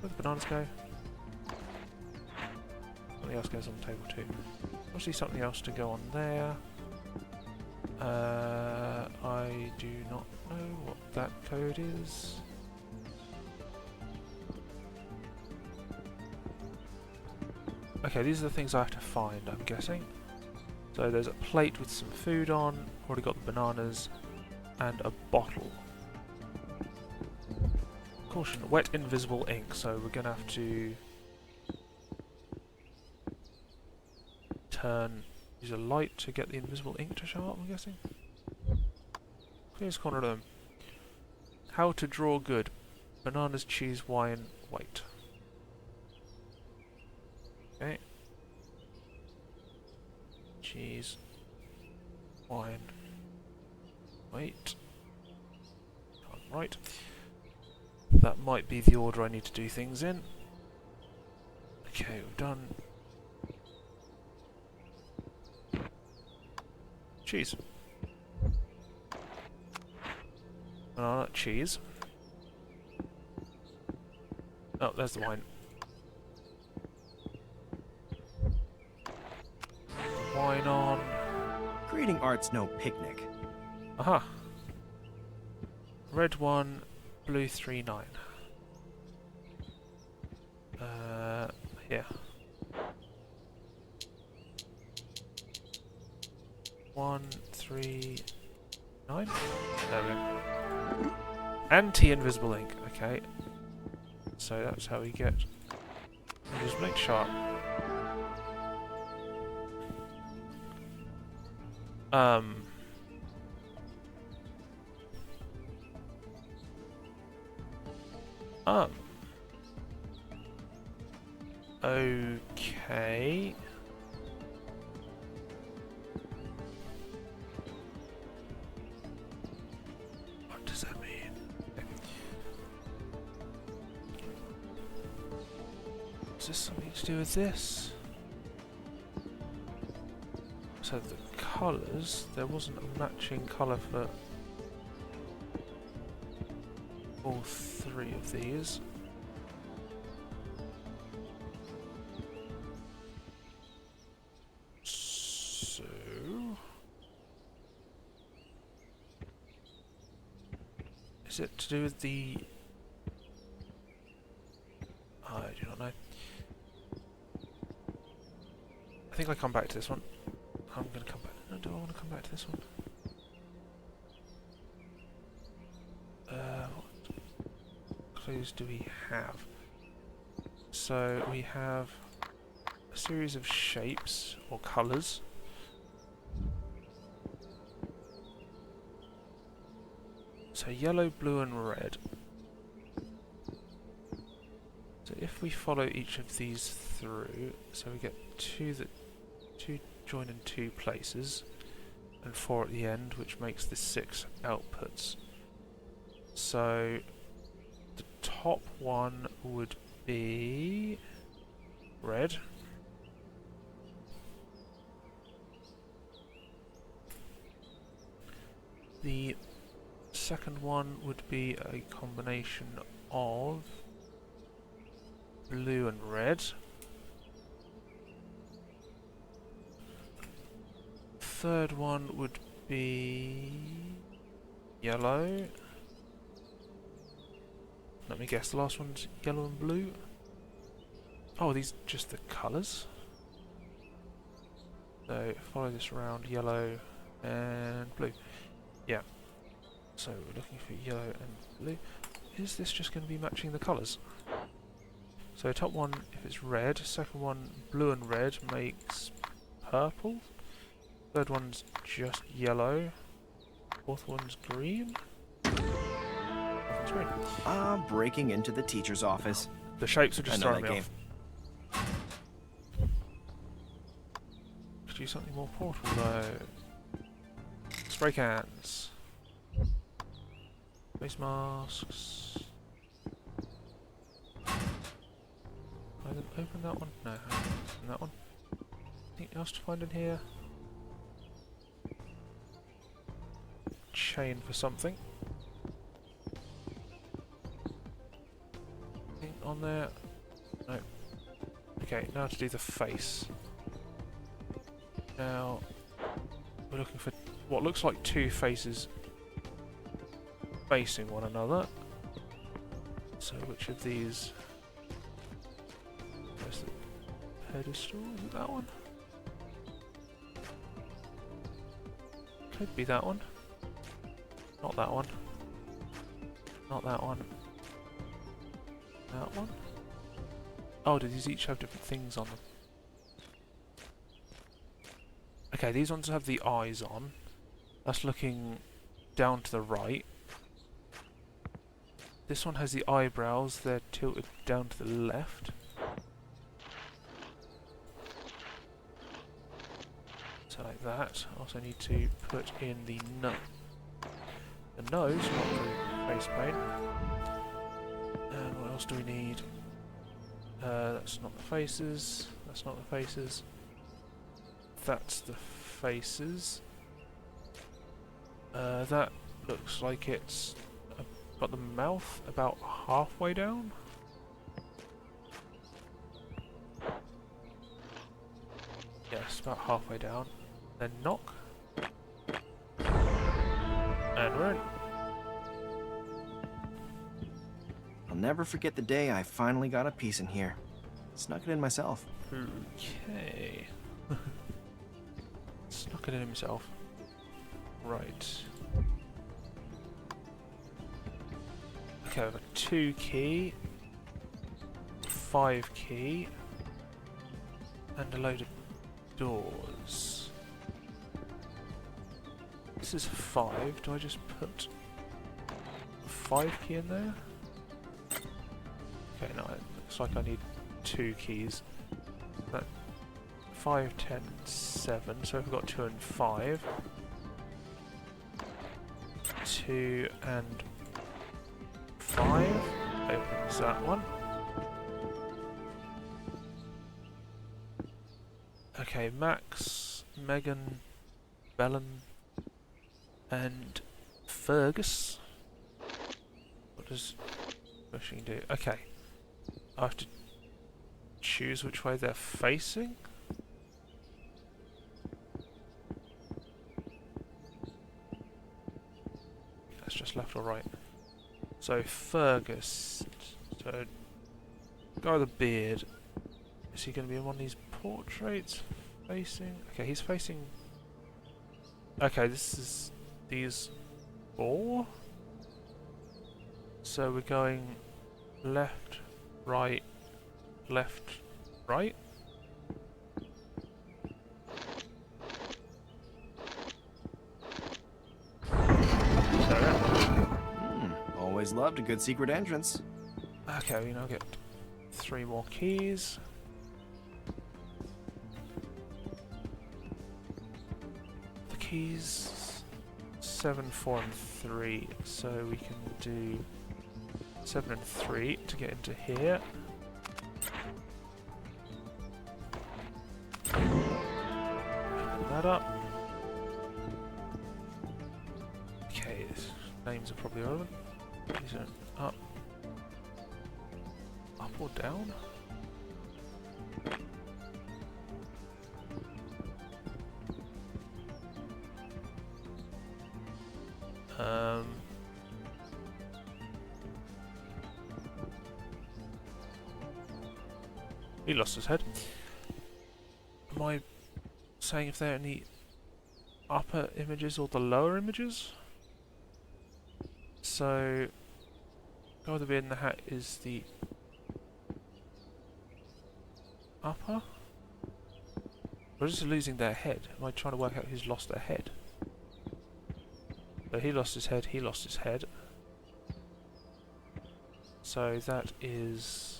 Where the bananas go? Something else goes on the table too. Obviously something else to go on there. I do not know what that code is. Okay, these are the things I have to find, I'm guessing. So there's a plate with some food on, already got the bananas, and a bottle. Caution, wet invisible ink, so we're going to have to use a light to get the invisible ink to show up, I'm guessing. Clearest corner of them. How to draw good. Bananas, cheese, wine, wait. Okay. Cheese, wine, wait. Right. That might be the order I need to do things in. Okay, we've done cheese. Banana, cheese. Oh, there's the wine. Wine on. Creating art's no picnic. Aha. Red 1, blue 3, 9. Here. 1, 3, 9. There we go. Anti-invisible ink. Okay. So that's how we get invisible ink sharp. Okay. What does that mean? Okay. Is this something to do with this? So the colours, there wasn't a matching colour for all three of these. So is it to do with the... I do not know. I think I'll come back to this one. I'm going to come back. No, do I want to come back to this one? What clues do we have? So we have a series of shapes or colours. So yellow, blue and red. So if we follow each of these through, so we get two join in 2 places and 4 at the end, which makes the 6 outputs. So the top one would be red. The second one would be a combination of blue and red. Third one would be yellow. Let me guess, the last one's yellow and blue. Oh, are these just the colours? So follow this around, yellow and blue. Yeah. So we're looking for yellow and blue. Is this just going to be matching the colours? So top one, if it's red, second one blue and red makes purple. Third one's just yellow. Fourth one's green. Fourth one's green. I'm breaking into the teacher's office. The shapes are just I know throwing that me game. off. Let's do something more portable though. Spray cans. Face masks. I didn't open that one? No, I haven't opened that one. Anything else to find in here? Chain for something. Anything on there? No. Okay, now to do the face. Now we're looking for what looks like 2 faces facing one another. So which of these? Where's the pedestal? Is it that one? Could be that one. Not that one. Not that one. That one? Oh, do these each have different things on them? Okay, these ones have the eyes on. That's looking down to the right. This one has the eyebrows, they're tilted down to the left. So like that. Also need to put in the nose. The nose, not the face paint. And what else do we need? That's not the faces. That's not the faces. That's the faces. That looks like it's got the mouth about halfway down. Yes, about halfway down. Then knock. And we're in. I'll never forget the day I finally got a piece in here. Snuck it in myself. Okay. Snuck it in himself. Right. Okay, we've got 2 key, 5 key, and a load of doors. This is 5. Do I just put a 5 key in there? Okay, no, it looks like I need 2 keys. That 5, 10, 7. So we've got 2 and 5. 2 and 5 opens that one. Okay, Max, Megan, Belen, and Fergus. What does machine do? Okay, I have to choose which way they're facing. That's just left or right. So Fergus, so guy with a beard. Is he going to be in one of these portraits? Facing? Okay, he's facing. Okay, this is these four. So we're going left, right, left, right. Always loved a good secret entrance. Okay, we now get 3 more keys. The keys 7, 4, and 3. So we can do 7 and 3 to get into here. Open that up. Okay, names are probably relevant. These are up. Up or down? He lost his head. Am I saying if they're in the upper images or the lower images? So, guy with the beard and the hat is the upper? We're just losing their head. Am I trying to work out who's lost their head? So he lost his head, he lost his head. So that is...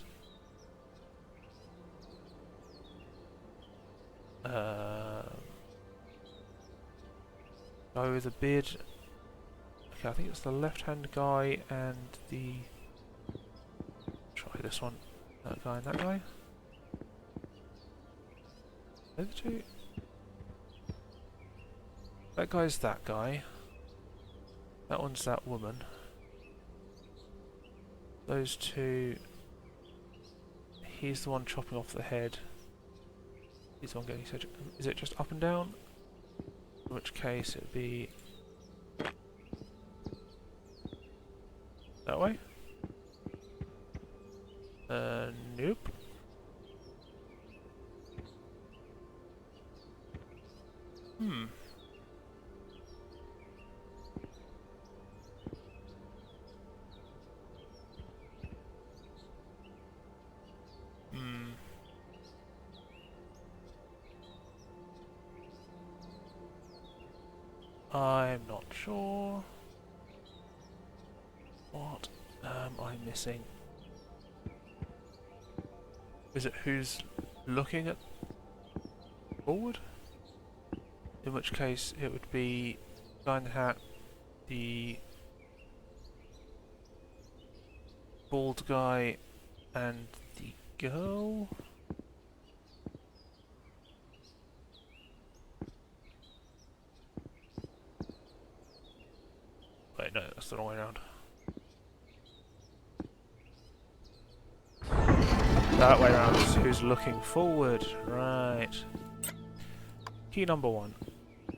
guy with a beard. Okay, I think it's the left-hand guy and the... Try this one. That guy and that guy. Are the two? That guy's that guy. That one's that woman. Those two... He's the one chopping off the head. He's the one getting his head... Is it just up and down? In which case it'd be... that way? Nope. Hmm. I'm not sure. What am I missing? Is it who's looking at forward? In which case it would be guy in the hat, the bald guy, and the girl. Wait, no, that's the wrong way around. That way around is who's looking forward. Right. Key number 1.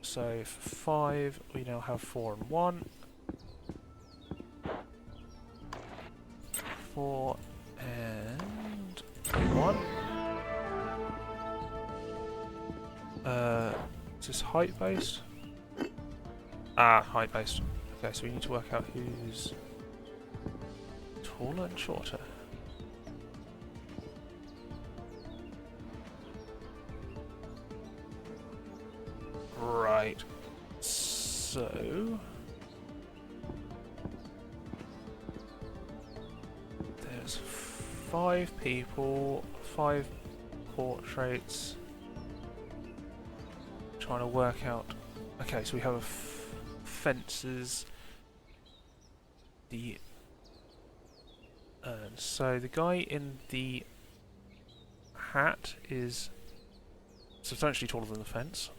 So for 5, we now have 4 and 1. 4 and 1. Is this height based? Ah, height based. Okay, so we need to work out who's taller and shorter. Right. So there's 5 people, 5 portraits. Trying to work out. Okay, so we have fences. The so the guy in the hat is substantially taller than the fence.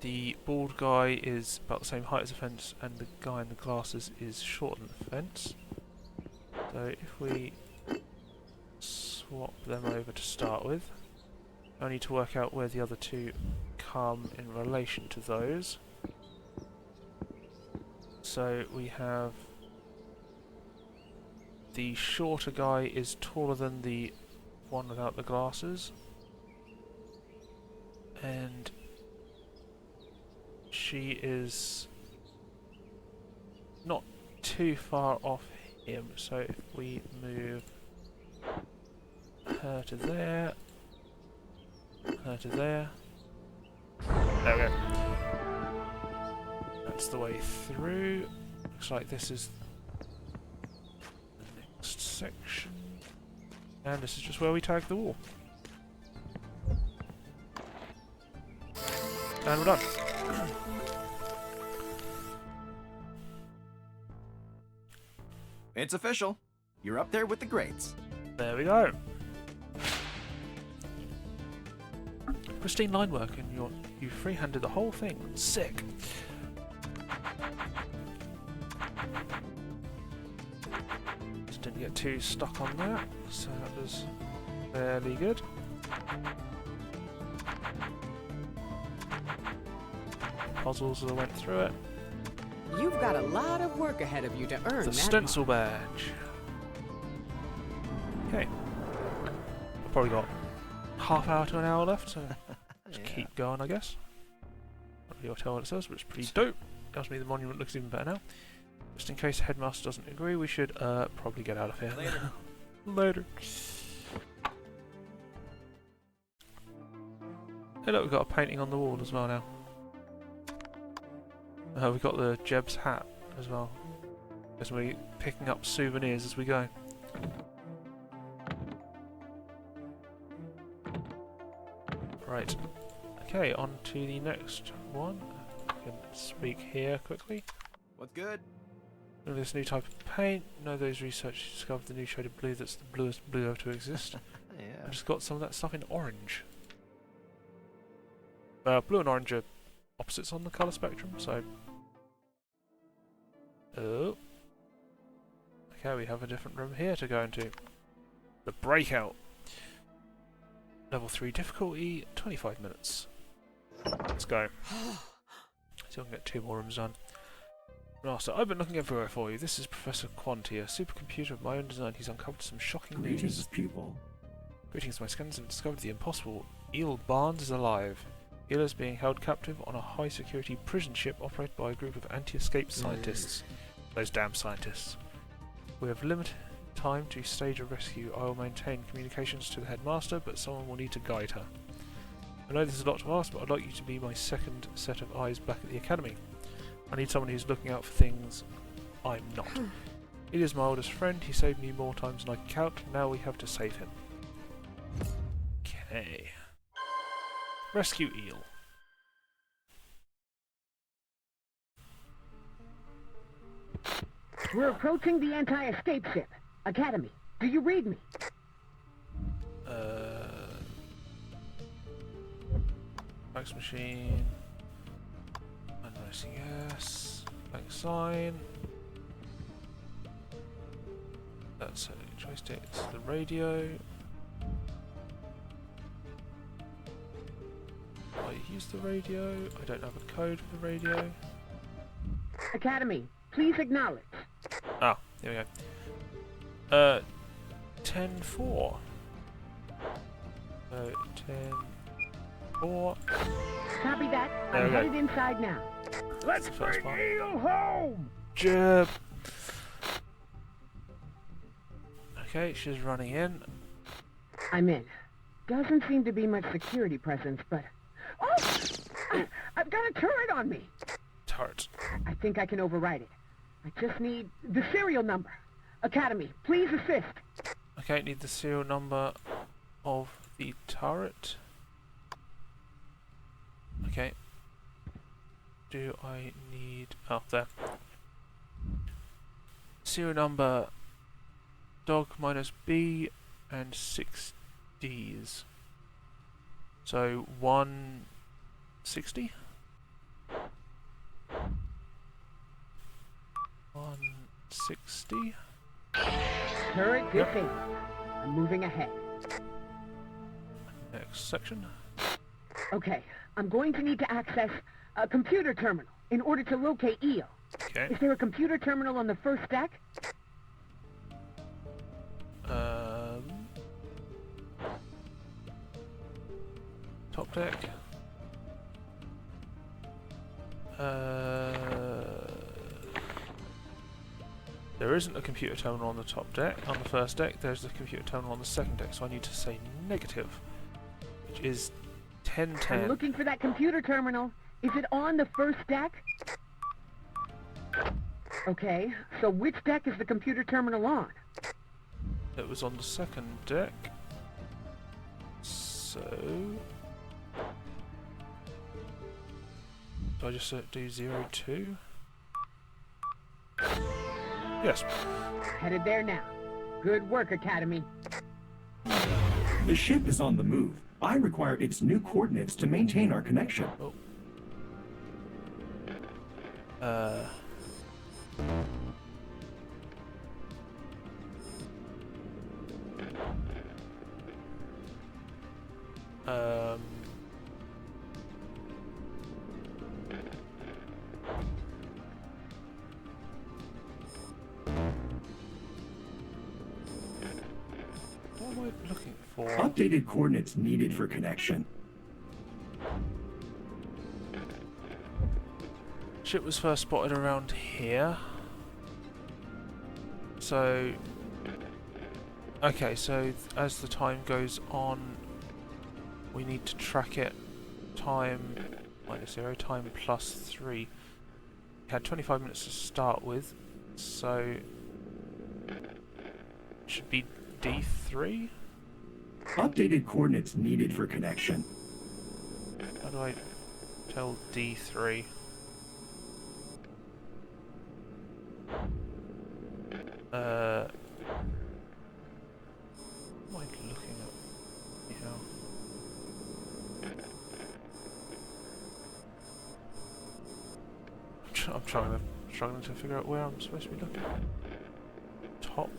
The bald guy is about the same height as the fence, and the guy in the glasses is shorter than the fence. So if we swap them over to start with, I need to work out where the other two come in relation to those. So we have the shorter guy is taller than the one without the glasses, and she is not too far off him, so if we move her to there, her to there, there we go. That's the way through. Looks like this is the next section, and this is just where we tag the wall. And we're done. It's official. You're up there with the greats. There we go. Pristine line work, and you free-handed the whole thing. Sick. Just didn't get too stuck on that, so that was fairly good. Puzzles as I went through it. You've got a lot of work ahead of you to earn The that stencil mark. badge. Okay. I've probably got half hour to an hour left, so just keep going, I guess. Not really tell what it says, but it's pretty dope. Tells me the monument looks even better now. Just in case the headmaster doesn't agree, we should probably get out of here. Later. Later. Hey look, we've got a painting on the wall as well now. We've got the Jeb's hat as well. As we're picking up souvenirs as we go. Right. Okay, on to the next one. I can speak here quickly. What's good? Look at this new type of paint. Know those researchers discovered the new shade of blue that's the bluest blue ever to exist. I Yeah. just got some of that stuff in orange. Blue and orange are opposites on the colour spectrum, so... Oh. Okay, we have a different room here to go into. The Breakout. Level 3 difficulty, 25 minutes. Let's go. See if I can get 2 more rooms done. Master, I've been looking everywhere for you. This is Professor Quanti, a supercomputer of my own design. He's uncovered some shocking news. People. Greetings, my scans have discovered the impossible. Eel Barnes is alive. Eel is being held captive on a high-security prison ship operated by a group of anti-escape scientists. Those damn scientists. We have limited time to stage a rescue. I will maintain communications to the headmaster, but someone will need to guide her. I know this is a lot to ask, but I'd like you to be my second set of eyes back at the academy. I need someone who's looking out for things I'm not. Eel is my oldest friend. He saved me more times than I can count. Now we have to save him. Okay. Rescue Eel. We're approaching the anti-escape ship. Academy, do you read me? Fax machine. Unnoticing yes. Bank sign. That's a joystick. It's the radio. I use the radio. I don't have a code for the radio. Academy, please acknowledge. Ah, here we go. 10-4. So 10-4. Copy that. There I'm we go. headed inside now. Let's the first bring part. Eel home! Jeb. Okay, she's running in. I'm in. Doesn't seem to be much security presence, but... Oh! I've got a turret on me! Turret. I think I can override it. I just need the serial number. Academy, please assist. Okay, need the serial number of the turret. Okay. Do I need... Oh, there. Serial number dog minus B and 6 Ds. So 160? 160? Turret Yep. disabled. I'm moving ahead. Next section. Okay, I'm going to need to access a computer terminal in order to locate Io. Okay. Is there a computer terminal on the first deck? Top deck. There isn't a computer terminal on the top deck. On the first deck, there's a computer terminal on the second deck, so I need to say negative, which is 1010. I'm looking for that computer terminal. Is it on the first deck? Okay, so which deck is the computer terminal on? It was on the second deck. So... do I just do 02? Yes. Headed there now. Good work, Academy. The ship is on the move. I require its new coordinates to maintain our connection. Oh. What am I looking for? Updated coordinates needed for connection. Ship was first spotted around here. So... okay, so as the time goes on, we need to track it. Time -0, time +3. We had 25 minutes to start with, so... it should be D3? Updated coordinates needed for connection. How do I tell D3? What am I looking at? Yeah. I'm struggling to figure out where I'm supposed to be looking. Top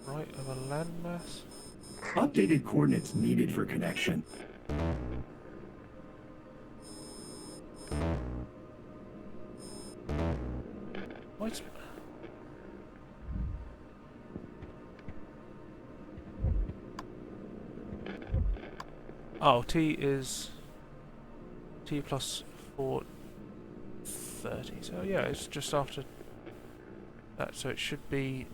right of a landmass. Updated coordinates needed for connection. What's... oh, T is T plus 430. So yeah, it's just after that. So it should be...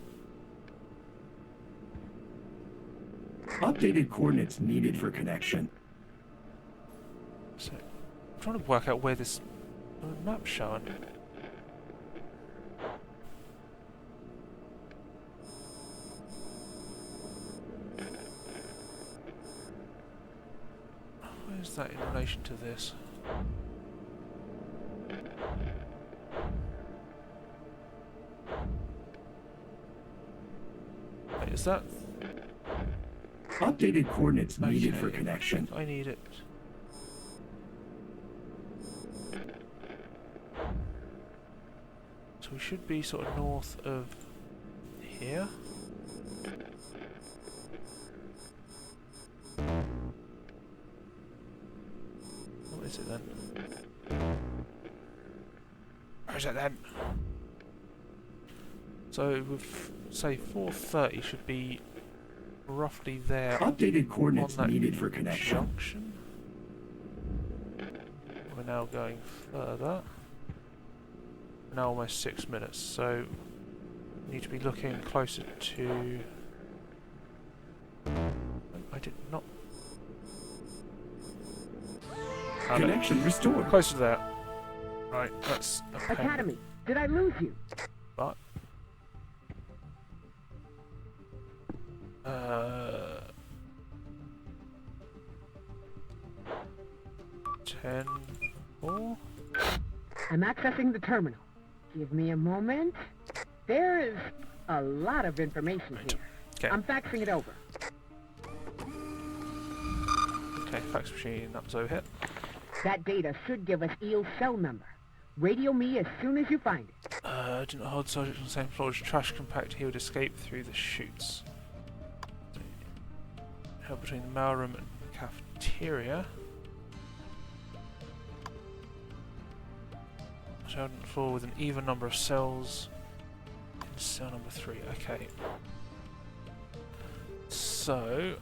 Updated coordinates needed for connection. so I'm trying to work out where this map's showing. Where's that in relation to this? Wait, is that... Updated coordinates needed for okay, connection. I need it. So we should be sort of north of here. What is it then? Where is it then? So with say 430 should be roughly there. Updated coordinates on that needed for connection. junction. We're now going further. We're now almost 6 minutes, so we need to be looking closer to... I did not... Connection restored. Closer to that. Right, that's a pain. Academy, did I lose you? But... 10-4? I'm accessing the terminal. Give me a moment. There is a lot of information Right. here. Okay. I'm faxing it over. Okay, fax machine, that was over here. That data should give us Eel's cell number. Radio me as soon as you find it. Do not hold the subject on the same floor as a trash compactor. He would escape through the chutes. Held between the mailroom and the cafeteria. Held on the floor with an even number of cells in cell number 3. Okay. So,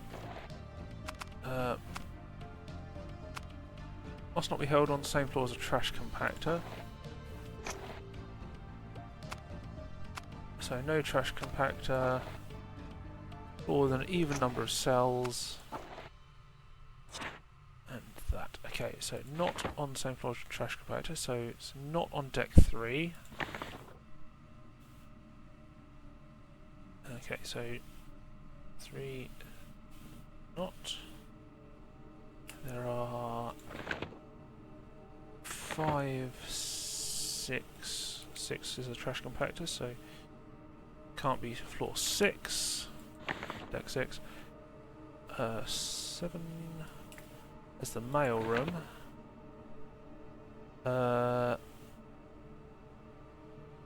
must not be held on the same floor as a trash compactor. So no trash compactor, or with an even number of cells, and that. Okay, so not on the same floor as a trash compactor, so it's not on deck 3. Okay, so 3, not. There are 5, 6. 6 is a trash compactor, so can't be floor 6. Deck 6. 7 is the mail room.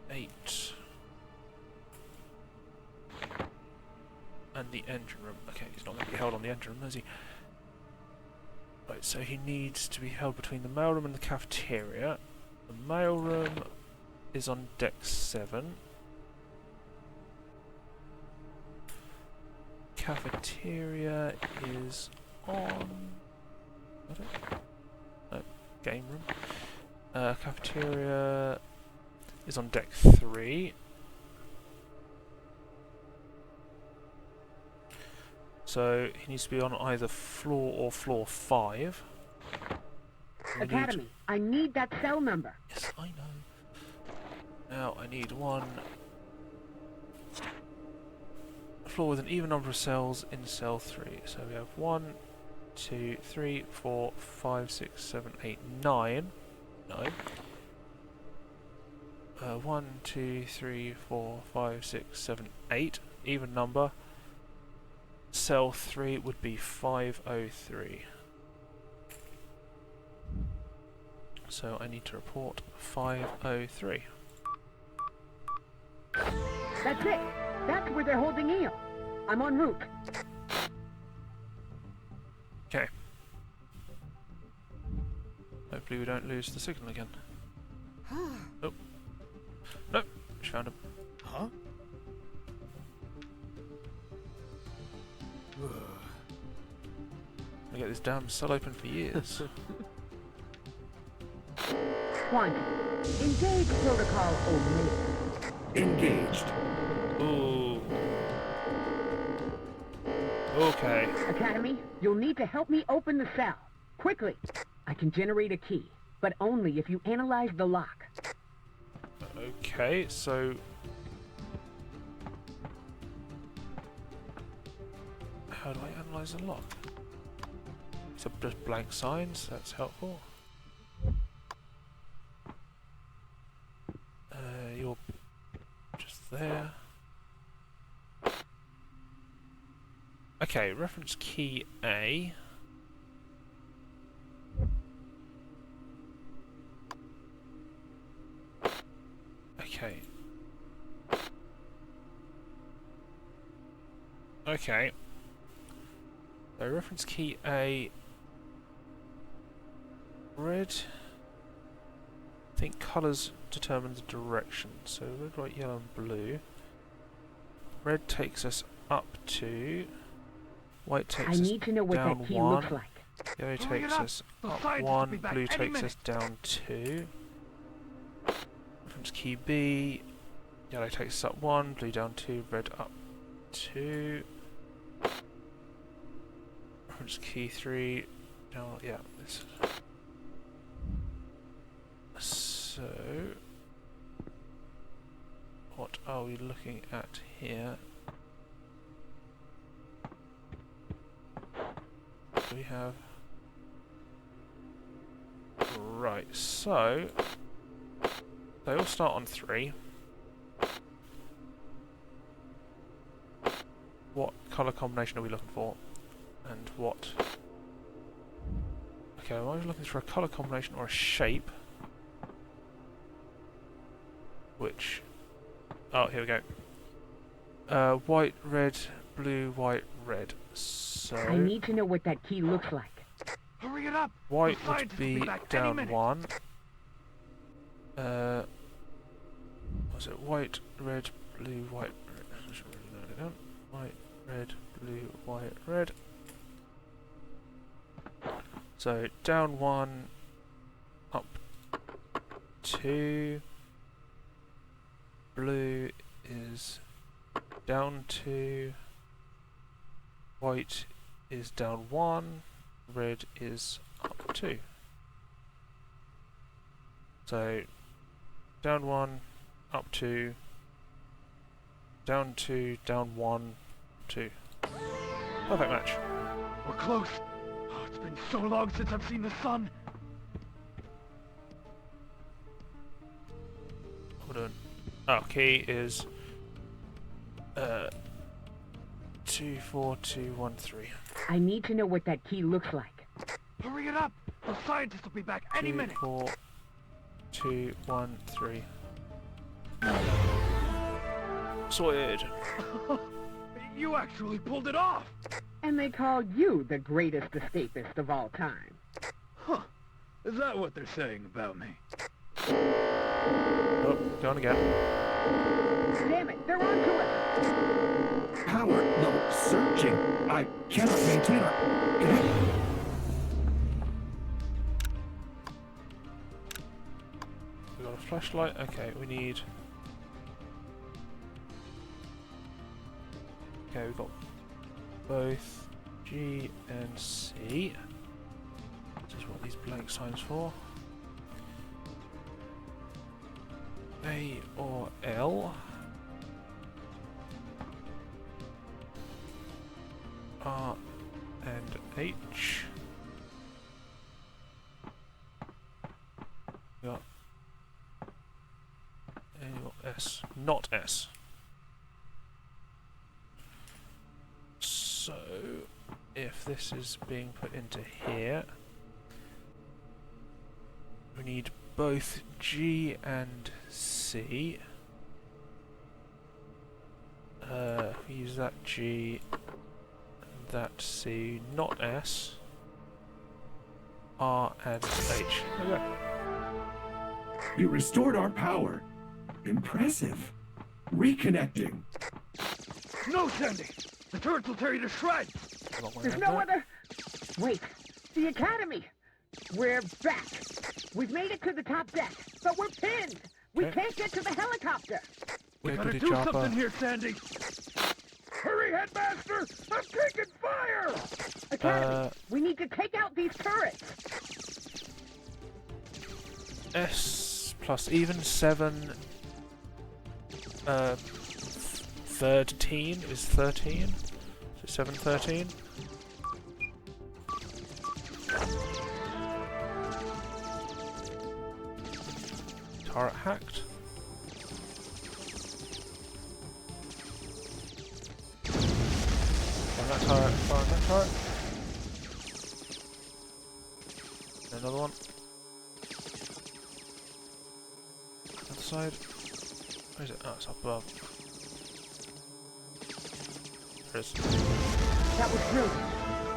8. And the engine room. Okay, he's not going to be held on the engine room, is he? Right, so he needs to be held between the mailroom and the cafeteria. The mailroom is on deck 7. Cafeteria is on... What is it? No, game room. Cafeteria is on deck 3. So he needs to be on either floor or floor 5. Academy, I need that cell number. Yes, I know. Now I need a floor with an even number of cells in cell 3. So we have 1, 2, 3, 4, 5, 6, 7, 8, 9. 9. 1, 2, 3, 4, 5, 6, 7, 8. Even number. Cell 3 would be 503. So I need to report 503. That's it. That's where they're holding Eel. I'm en route. Okay. Hopefully we don't lose the signal again. Oh. Nope. Just found him. Huh? I get this damn cell open for years. Quantum. Engage protocol Omega. Engaged. Ooh. Okay. Academy, you'll need to help me open the cell. Quickly. I can generate a key, but only if you analyze the lock. Okay, so... How do I analyze the lock? So just blank signs, that's helpful. You're just there. Okay, reference key A. Okay. Okay. So reference key A. Red. I think colours determine the direction. So red, white, yellow and blue. Red takes us up to. White takes I us need to know what down that key 1. looks like. Yellow Hurry takes it up. us The up scientists will 1. be back Blue any takes us minute. down 2. Reference key B. Yellow takes us up 1. Blue down 2. Red up 2. Reference key 3. Down. Yeah. This. So, what are we looking at here? We have... Right, so... They all start on 3. colour combination are we looking for? And what? Okay, I'm either looking for a colour combination or a shape. Which... Oh, here we go. White, red, blue, white, red. So... I need to know what that key looks like. Hurry it up! white The would scientists will be back any down minute. 1. What was it? White, red, blue, white, red. I should really note it down. White, red, blue, white, red. So down 1, up 2. Blue is down 2. White is down 1. Red is up 2. So down 1, up 2, down 2, down 1, 2. Perfect match. We're close. Oh, it's been so long since I've seen the sun. Hold on. Oh, key is 24213. I need to know what that key looks like. Hurry it up! The scientists will be back any minute. 24213. Sorted. You actually pulled it off! And they call you the greatest escapist of all time. Huh. Is that what they're saying about me? Oh, going again. Damn it, they're onto us! Power low surging. I cannot maintain our... We got a flashlight. Okay, we need... Okay, we've got both G and C. This is what these blank signs for. A or L. R and H. We got A or S. Not S. So, if this is being put into here, we need both G and C. We use that G, that C, not S. R and H. There we go. You restored our power. Impressive. Reconnecting. No, Sandy! The turrets will tear you to shreds! There's no other... Wait, the Academy! We're back! We've made it to the top deck, but we're pinned! We Okay. can't get to the helicopter! We Go gotta to do Chopper. something here, Sandy! Hurry, Headmaster! I'm taking fire! Academy, we need to take out these turrets! S plus even 7. 13 is 13. So 7, 13. Turret hacked. Find that turret, find that turret. Another one. Other side. Where is it? Oh, it's up above. There it is. That was brilliant.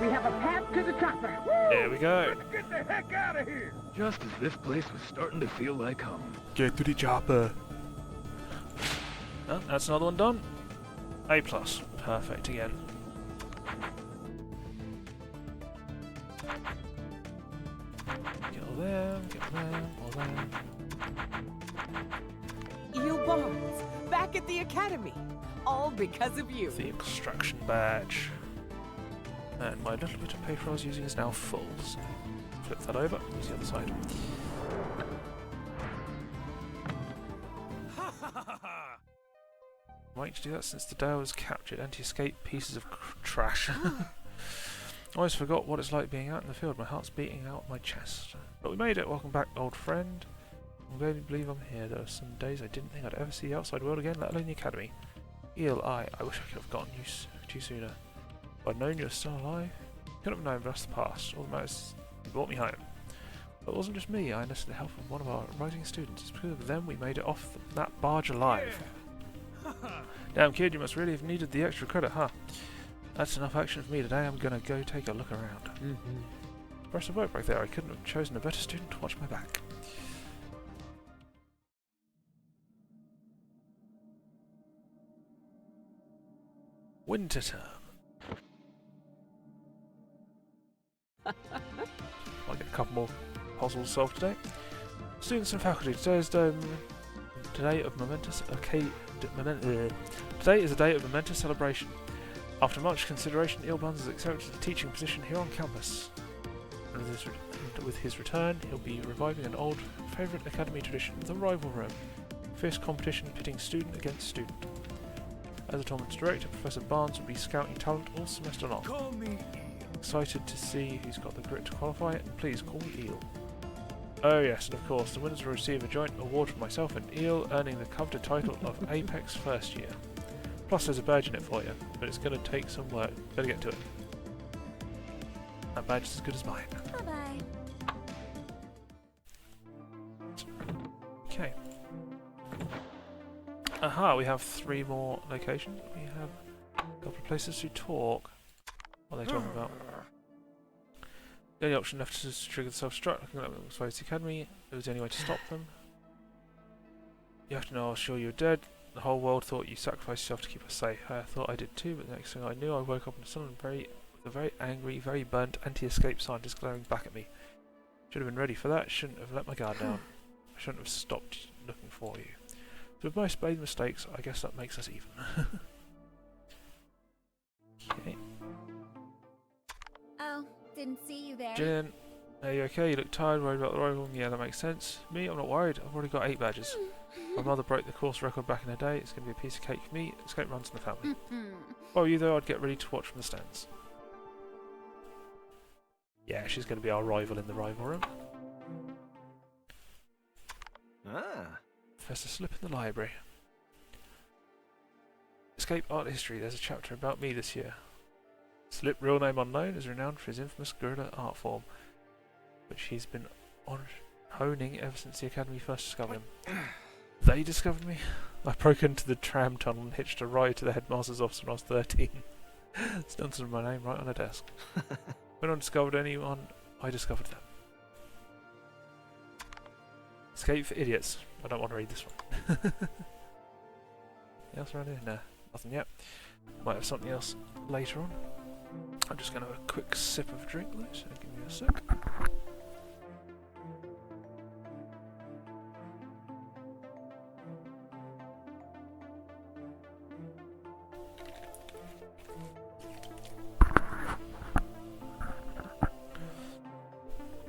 We have a path to the chopper. There we go. Let's get the heck out of here! Just as this place was starting to feel like home. Get to the chopper. Oh, that's another one done. A plus. Perfect again. Get all them, get all them. You Barnes, back at the Academy. All because of you. The extraction badge. And my little bit of paper I was using is now full, so flip that over, use the other side. Waiting to do that since the day I was captured. Anti-escape pieces of trash. I always forgot what it's like being out in the field. My heart's beating out my chest. But we made it. Welcome back, old friend. I'm glad you believe I'm here. There were some days I didn't think I'd ever see the outside world again, let alone the academy. I wish I could have gotten you to you sooner. If I'd known you were still alive, couldn't have known, but that's the past. All that matters is you brought me home. But it wasn't just me. I enlisted the help of one of our rising students. It's because of them we made it off that barge alive. Damn kid, you must really have needed the extra credit, huh? That's enough action for me today. I'm gonna go take a look around. Impressive work back there. I couldn't have chosen a better student to watch my back. Winter term. I'll get a couple more puzzles solved today. Students and faculty, today is a day of momentous today is a day of momentous celebration. After much consideration, Ilbans has accepted a teaching position here on campus. And with his return, he'll be reviving an old favourite academy tradition, the rival room. Fierce competition pitting student against student. As a tournament's director, Professor Barnes will be scouting talent all semester long. Call me Excited to see who's got the grit to qualify, and please call me Eel. Oh yes, and of course, the winners will receive a joint award from myself and Eel, earning the coveted title of Apex First Year. Plus there's a badge in it for you, but it's going to take some work. Better get to it. That badge is as good as mine. Bye-bye. Okay. Aha, we have 3 more locations. We have a couple of places to talk. What are they talking about? The only option left is to trigger the self-destruct. Looking at the Swayze Academy, it was the only way to stop them. You have to know I was sure you were dead. The whole world thought you sacrificed yourself to keep us safe. I thought I did too, but the next thing I knew, I woke up in the sun and with a very angry, very burnt anti-escape scientist glaring back at me. Should have been ready for that. Shouldn't have let my guard down. I shouldn't have stopped looking for you. So we've both made mistakes. I guess that makes us even. Okay. Oh, didn't see you there. Jen, are you okay? You look tired, worried about the rival? Yeah, that makes sense. Me, I'm not worried. I've already got 8 badges. My mother broke the course record back in her day. It's going to be a piece of cake for me. Escape runs in the family. Oh, you though, I'd get ready to watch from the stands. Yeah, she's going to be our rival in the rival room. Ah. Professor Slip in the library. Escape Art History. There's a chapter about me this year. Slip, real name unknown, is renowned for his infamous guerrilla art form, which he's been honing ever since the Academy first discovered him. They discovered me? I broke into the tram tunnel and hitched a ride to the headmaster's office when I was 13. It's done to my name right on a desk. When I discovered anyone, I discovered them. Escape for idiots. I don't want to read this one. Anything else around here? Nah, nothing yet. Might have something else later on. I'm just going to have a quick sip of a drink though, so give me a sec.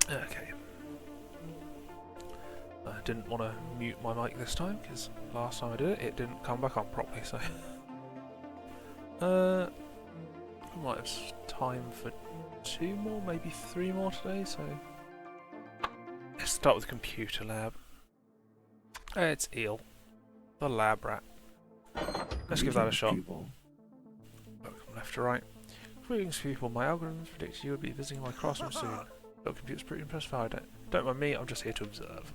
Okay. I didn't want to mute my mic this time because last time I did it, it didn't come back on properly. So, I might have time for 2 more, maybe 3 more today. So, let's start with computer lab. It's Eel, the lab rat. Let's give that a shot. From left to right. Greetings, people. My algorithms predict you will be visiting my classroom soon. Your computer's pretty impressive. Don't mind me. I'm just here to observe.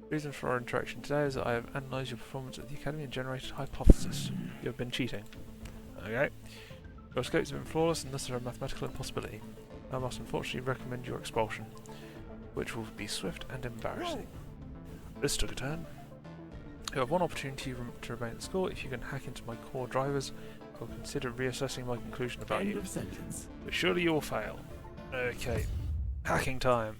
The reason for our interaction today is that I have analysed your performance at the Academy and generated a hypothesis. You have been cheating. Okay. Your escapes have been flawless and thus are a mathematical impossibility. I must unfortunately recommend your expulsion, which will be swift and embarrassing. This took a turn. You have one opportunity to remain at school. If you can hack into my core drivers, I'll consider reassessing my conclusion about you. But surely you will fail. Okay. Hacking time.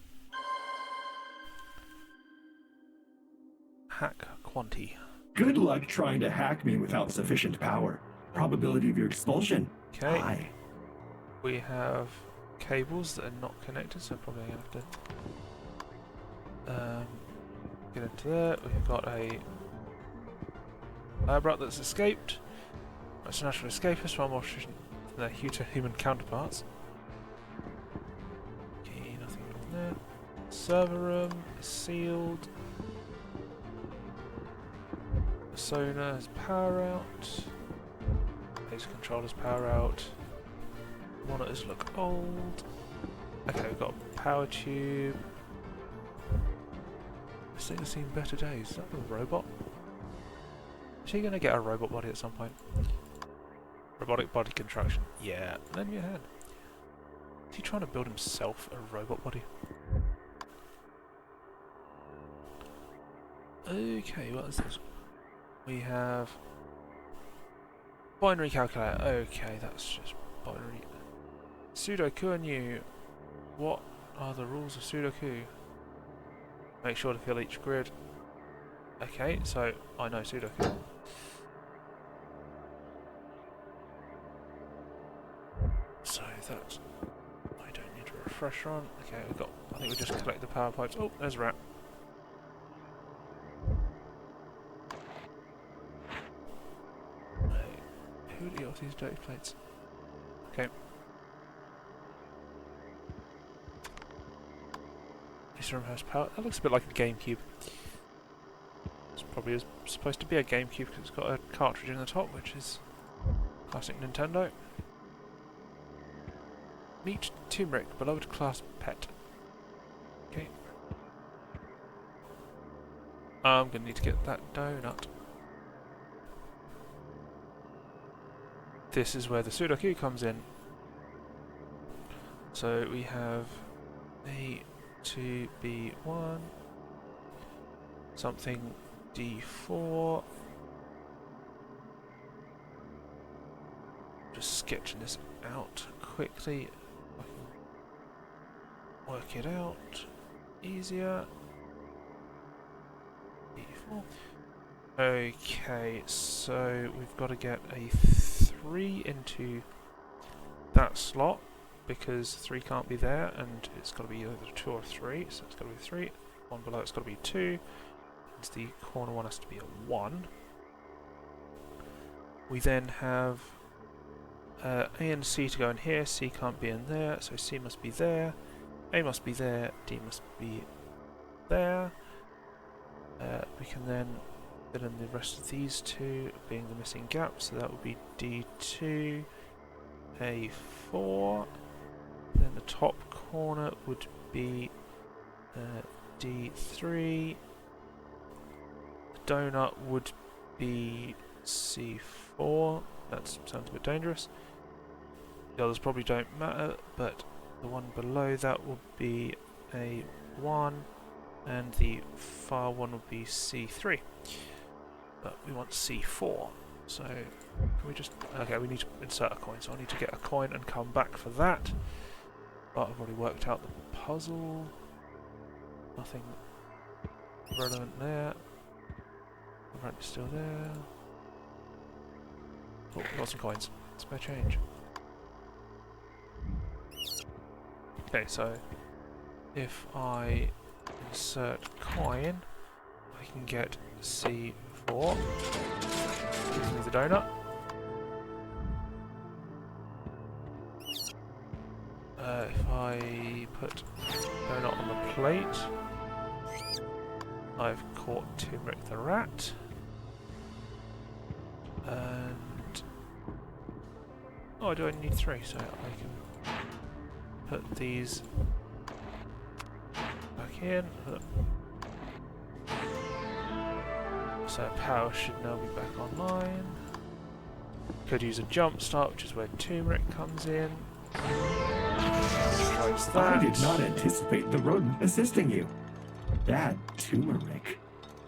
Hack Quanti. Good luck trying to hack me without sufficient power. Probability of your expulsion. Okay. High. We have cables that are not connected, so probably going to have to get into there. We've got a lab rat that's escaped. That's a natural escapist, far more efficient than their human counterparts. Okay, nothing on there. Server room is sealed. The sonar has power out. Laser controller's power out. Monitors look old. Okay, we've got a power tube. This thing has seen better days. Is that a robot? Is he going to get a robot body at some point? Robotic body contraction. Yeah, lend me a hand. Is he trying to build himself a robot body? Okay, what is this? We have binary calculator. Okay, that's just binary. Sudoku and you. What are the rules of Sudoku? Make sure to fill each grid. Okay, so I know Sudoku. So that I don't need a refresher on. Okay, we've got. I think we just collect the power pipes. Oh, there's a rat. Who do you got these dirty plates? Okay. This room has power. That looks a bit like a GameCube. It's probably supposed to be a GameCube because it's got a cartridge in the top, which is classic Nintendo. Meet Turmeric, beloved class pet. Okay. I'm gonna need to get that donut. This is where the Sudoku comes in. So we have A to B1, something D4. Just sketching this out quickly. I can work it out easier. D4. Okay, so we've got to get a 3 into that slot because 3 can't be there, and it's got to be either 2 or 3, so it's got to be 3. One below it's got to be 2. And the corner one has to be a 1. We then have A and C to go in here. C can't be in there, so C must be there. A must be there. D must be there. We can then fill in the rest of these two being the missing gap, so that would be D2, A4. Then the top corner would be D3. The donut would be C4. That sounds a bit dangerous. The others probably don't matter, but the one below that would be A1, and the far one would be C3. But we want C4, so can we just... Okay, we need to insert a coin, so I need to get a coin and come back for that. But I've already worked out the puzzle. Nothing relevant there. The ramp is still there. Oh, got some coins. Spare change. Okay, so if I insert coin, I can get C4. Gives me the donut. If I put donut on the plate, I've caught Turmeric the rat. And oh, I do only need 3, so I can put these back in. So power should now be back online. Could use a jump start, which is where Turmeric comes in. I did not anticipate the rodent assisting you. Bad Turmeric.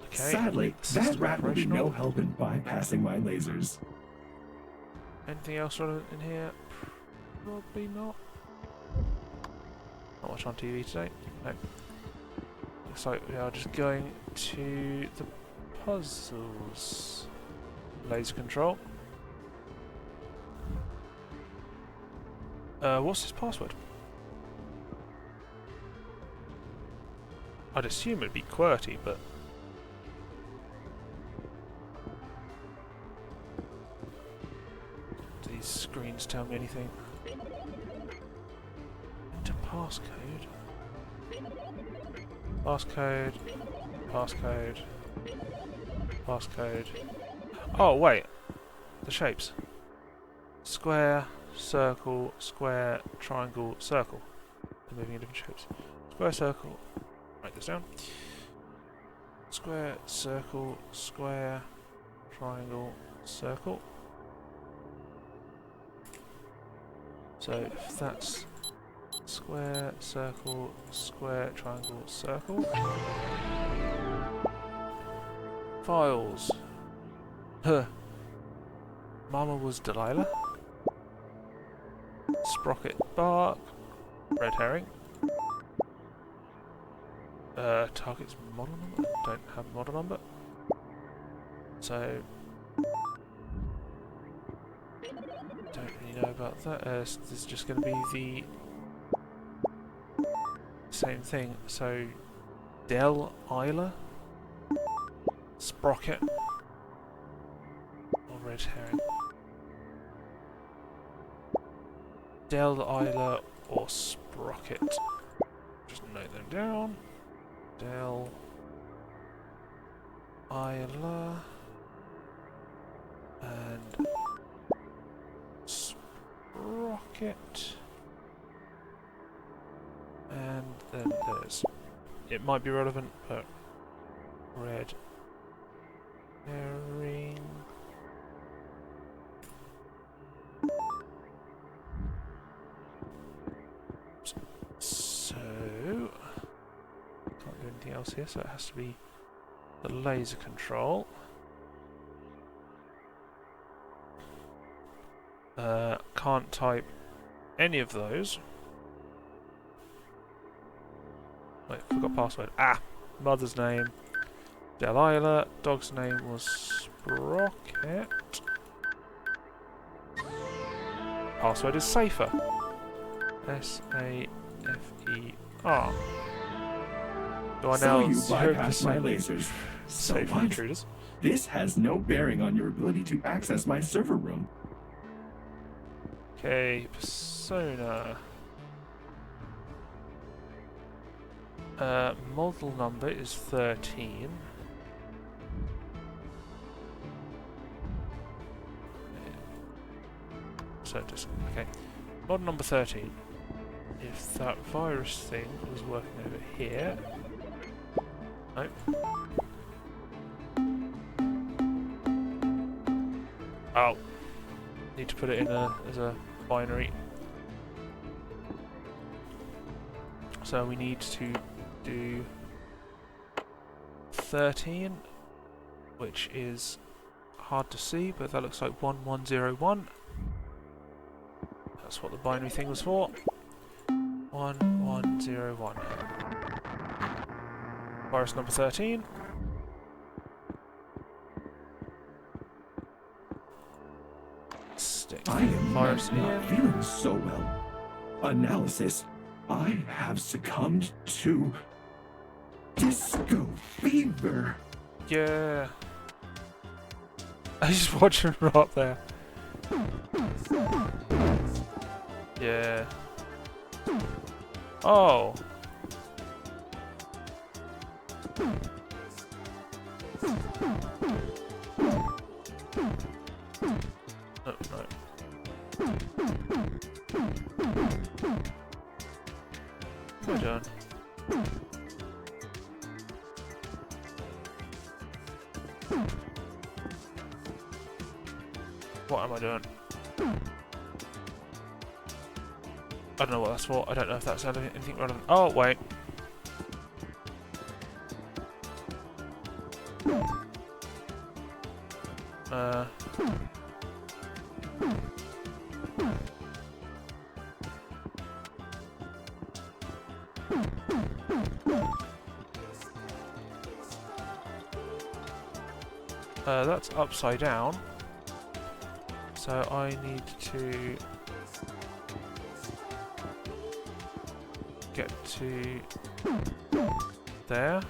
Okay, Sadly, that rat will be no help in bypassing my lasers. Anything else relevant in here? Probably not. Not much on TV today. No. Looks like we are just going to the puzzles. Laser control. What's his password? I'd assume it'd be QWERTY, but... do these screens tell me anything? Enter passcode. Passcode. Passcode. Passcode. Oh, wait. The shapes. Square, circle, square, triangle, circle. They're moving in different shapes. Square, circle. Write this down. Square, circle, square, triangle, circle. So if that's square, circle, square, triangle, circle. Files. Huh. Mama was Delilah. Sprocket bark. Red herring. Target's model number? Don't have model number. So don't really know about that. This is just going to be the same thing. So Delilah, Sprocket, or red herring. Delilah or Sprocket. Just note them down. Delilah and Sprocket. And then there's, it might be relevant, but red herring. So can't do anything else here, so it has to be the laser control. Can't type any of those. Wait, forgot password. Ah! Mother's name, Delilah. Dog's name was Sprocket. Password is Safer. S-A-F-E-R. Do I So now you bypass my 0% lasers. So safe from what? intruders? This has no bearing on your ability to access my server room. Okay, persona. Model number is 13. So just okay. Model number 13. If that virus thing was working over here. Nope. Oh. Need to put it in as a binary. So we need to do 13, which is hard to see, but that looks like 1101. That's what the binary thing was for. 1101. Virus number 13. Stick I am virus not here. feeling so well. Analysis. I have succumbed to disco fever. Yeah. I just watching her up there. Yeah. Oh. No, no. What am I doing? What am I doing? I don't know what that's for. I don't know if that's anything relevant. Oh, wait. That's upside down. So I need to get to there.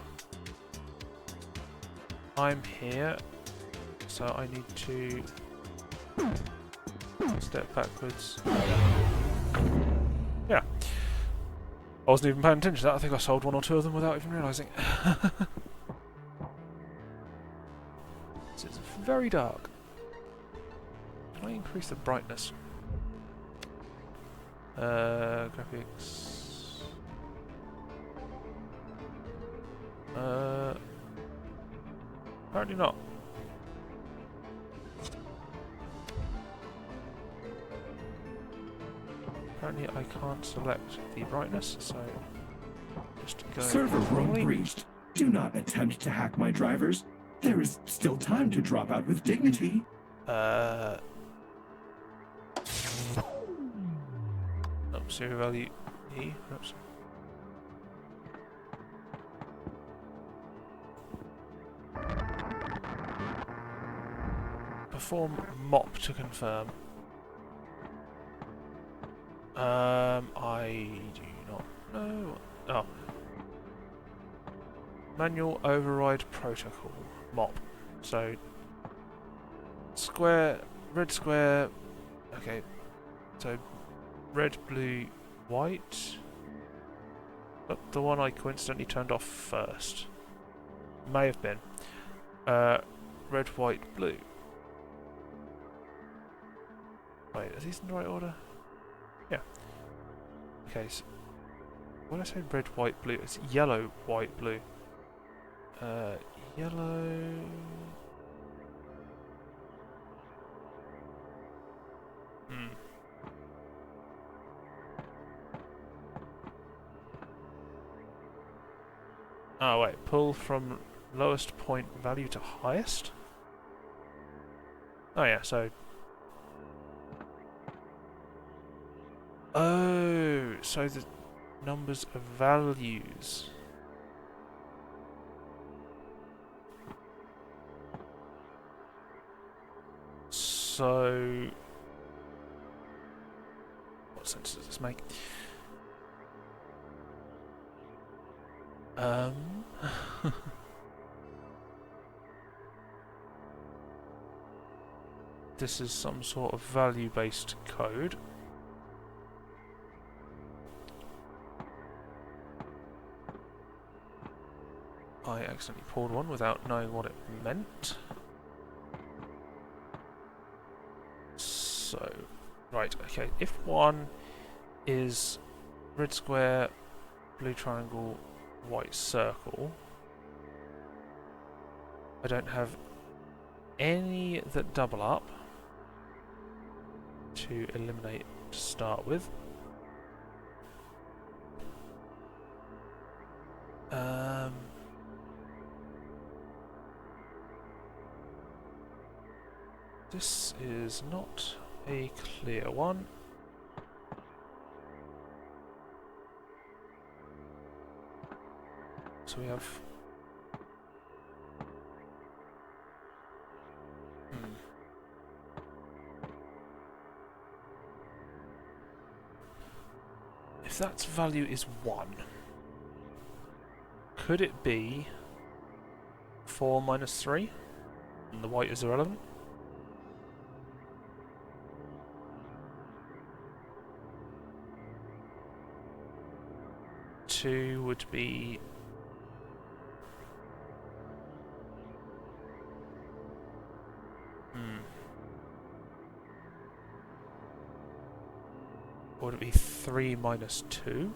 I'm here, so I need to step backwards. Yeah. I wasn't even paying attention to that. I think I sold one or two of them without even realising. It's very dark. Can I increase the brightness? Graphics. Apparently not. Apparently I can't select the brightness, so just go. Server room normally. breached. Do not attempt to hack my drivers. There is still time to drop out with dignity. Oh, serial value E. Oops. Perform mop to confirm. I do not know. Oh. Manual override protocol. Mop. So, square, red square. Okay. So, red, blue, white. But the one I coincidentally turned off first. May have been. Red, white, blue. Wait, are these in the right order? Yeah. Okay, so when I say red, white, blue, it's yellow, white, blue. Yellow. Oh wait, pull from lowest point value to highest? Oh yeah, so... Oh, so the numbers of values. So... What sense does this make? This is some sort of value-based code. I accidentally pulled one without knowing what it meant. So, right, okay, if one is red square, blue triangle, white circle, I don't have any that double up to eliminate to start with. This is not a clear one. So we have... If that value is 1, could it be 4 minus 3? And the white is irrelevant? Two would be... Or would it be 3 minus 2?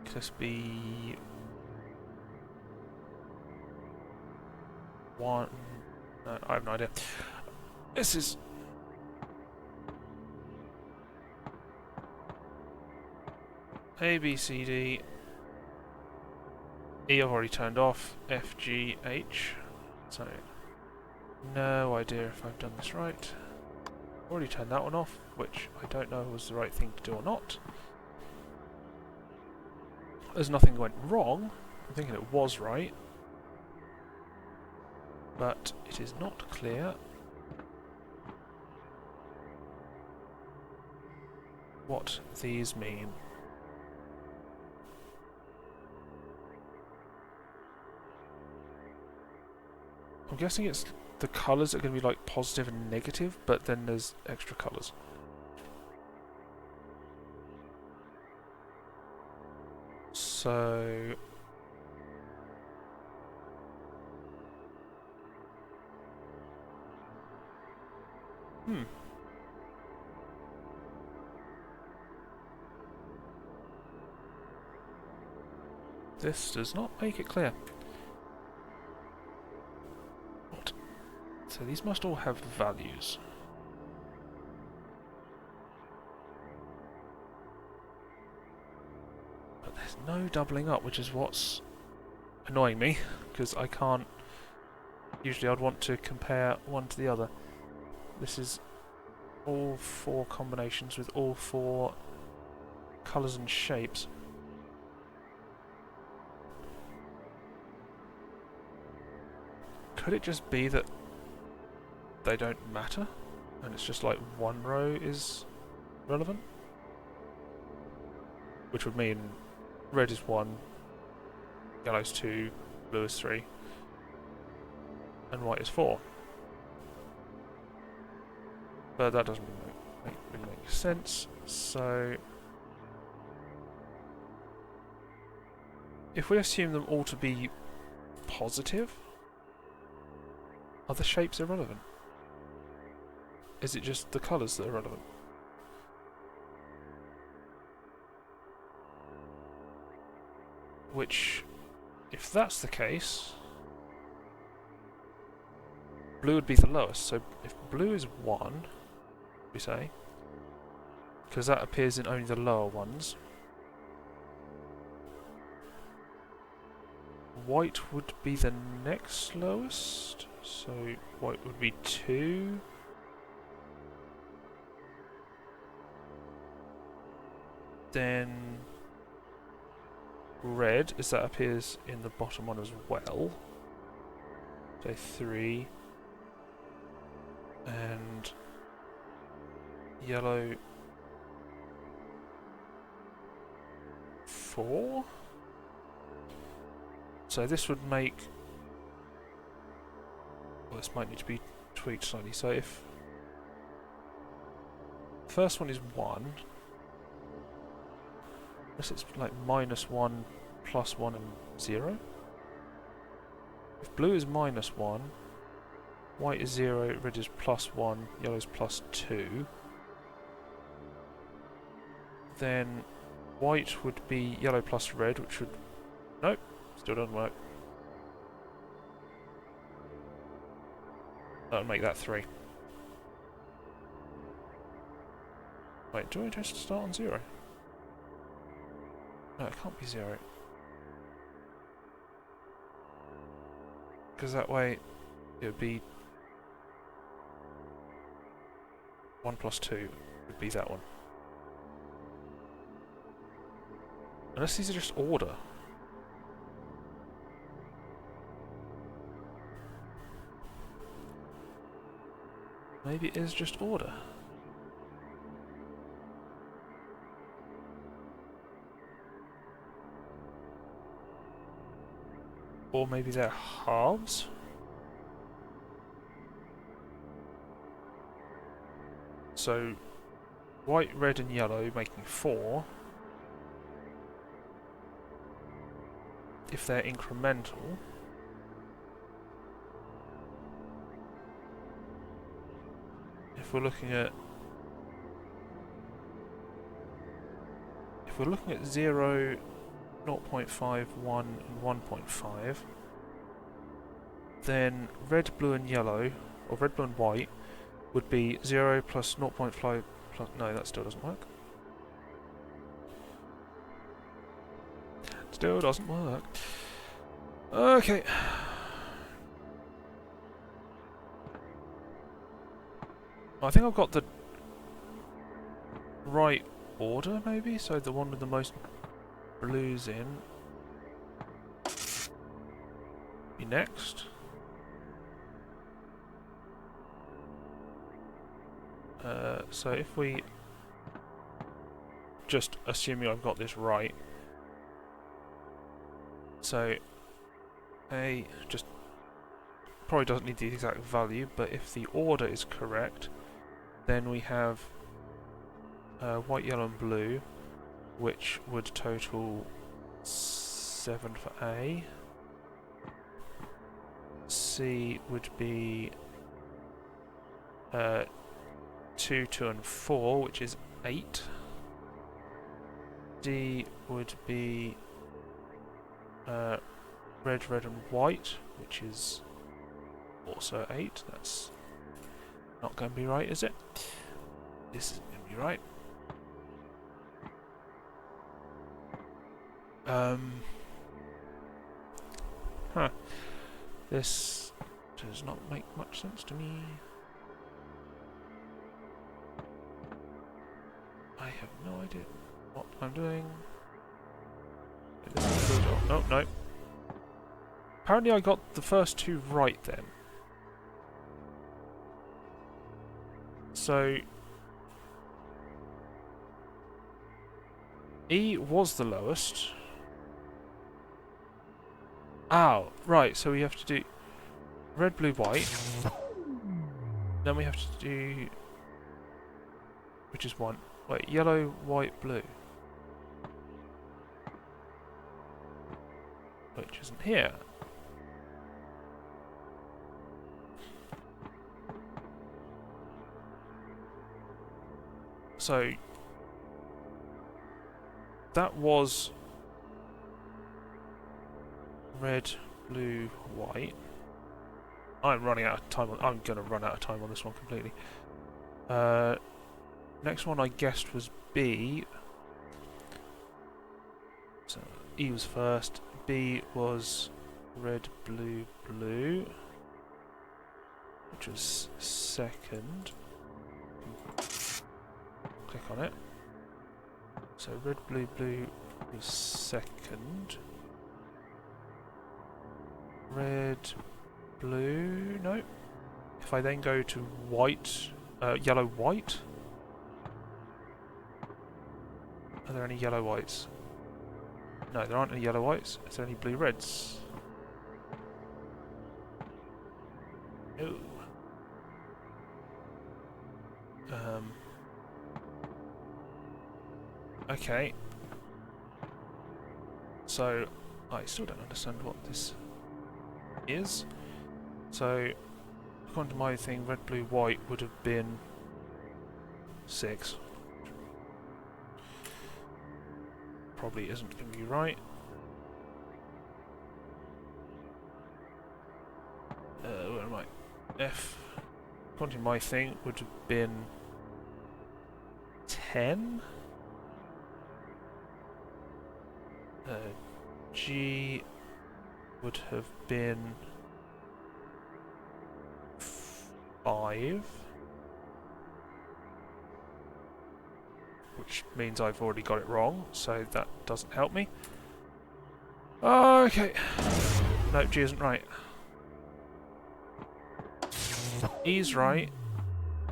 Could this be... 1... No, I have no idea. This is... A, B, C, D... E I've already turned off. F, G, H... So, no idea if I've done this right. Already turned that one off, which I don't know was the right thing to do or not. There's nothing went wrong. I'm thinking it was right. But it is not clear what these mean. I'm guessing it's the colours are going to be like positive and negative, but then there's extra colours. So... Hmm. This does not make it clear. What? So these must all have values. But there's no doubling up, which is what's annoying me, because I can't... Usually I'd want to compare one to the other. This is all 4 combinations with all 4 colours and shapes. Could it just be that they don't matter? And it's just like one row is relevant? Which would mean red is 1, yellow's 2, blue is 3, and white is 4. But that doesn't really make sense, so... If we assume them all to be positive, are the shapes irrelevant? Is it just the colours that are relevant? Which, if that's the case, blue would be the lowest. So if blue is 1, we say, because that appears in only the lower ones, white would be the next lowest. So white would be 2. Then red, as that appears in the bottom one as well. So 3. And yellow 4. So this would make... Well, this might need to be tweaked slightly. So if the first one is 1, unless it's like -1, +1 and 0. If blue is -1, white is 0, red is +1, yellow is +2, then white would be yellow plus red, which would... Nope, still doesn't work. That would make that 3. Wait, do I just start on 0? No, it can't be 0. Because that way it would be 1 plus 2 would be that one. Unless these are just order. Maybe it is just order. Or maybe they're halves? So, white, red and yellow making 4. If they're incremental, if we're looking at 0, 0.5, 1 and 1.5, then red, blue and yellow, or red, blue and white, would be 0 plus 0.5 plus... No, that still doesn't work. Still doesn't work. Okay. I think I've got the right order, maybe? So the one with the most blues in be next. So if we... Just assuming I've got this right. So A just probably doesn't need the exact value, but if the order is correct, then we have white, yellow and blue, which would total 7 for A. C would be 2, 2 and 4, which is 8. D would be red, red and white, which is also 8. That's not going to be right, is it? This isn't going to be right. Huh. This does not make much sense to me. I have no idea what I'm doing. This is good. Oh, no. Apparently I got the first 2 right then. So E was the lowest. Oh, right, so we have to do red, blue, white. Then we have to do, which is 1. Wait, yellow, white, blue. Which isn't here. So that was red, blue, white. I'm running out of time. I'm going to run out of time on this one completely. Next one I guessed was B. So E was first. B was red, blue, blue, which was second. Click on it. So red, blue, blue was second. Red, blue, no. If I then go to white, yellow, white. Are there any yellow whites? No, there aren't any yellow whites. Is there any blue reds? No. Okay. So, I still don't understand what this is. So, according to my thing, red, blue, white would have been 6. Probably isn't going to be right. Where am I? F. According to my thing, would have been 10. G would have been 5. Which means I've already got it wrong, so that doesn't help me. Okay. No, G isn't right. E's right.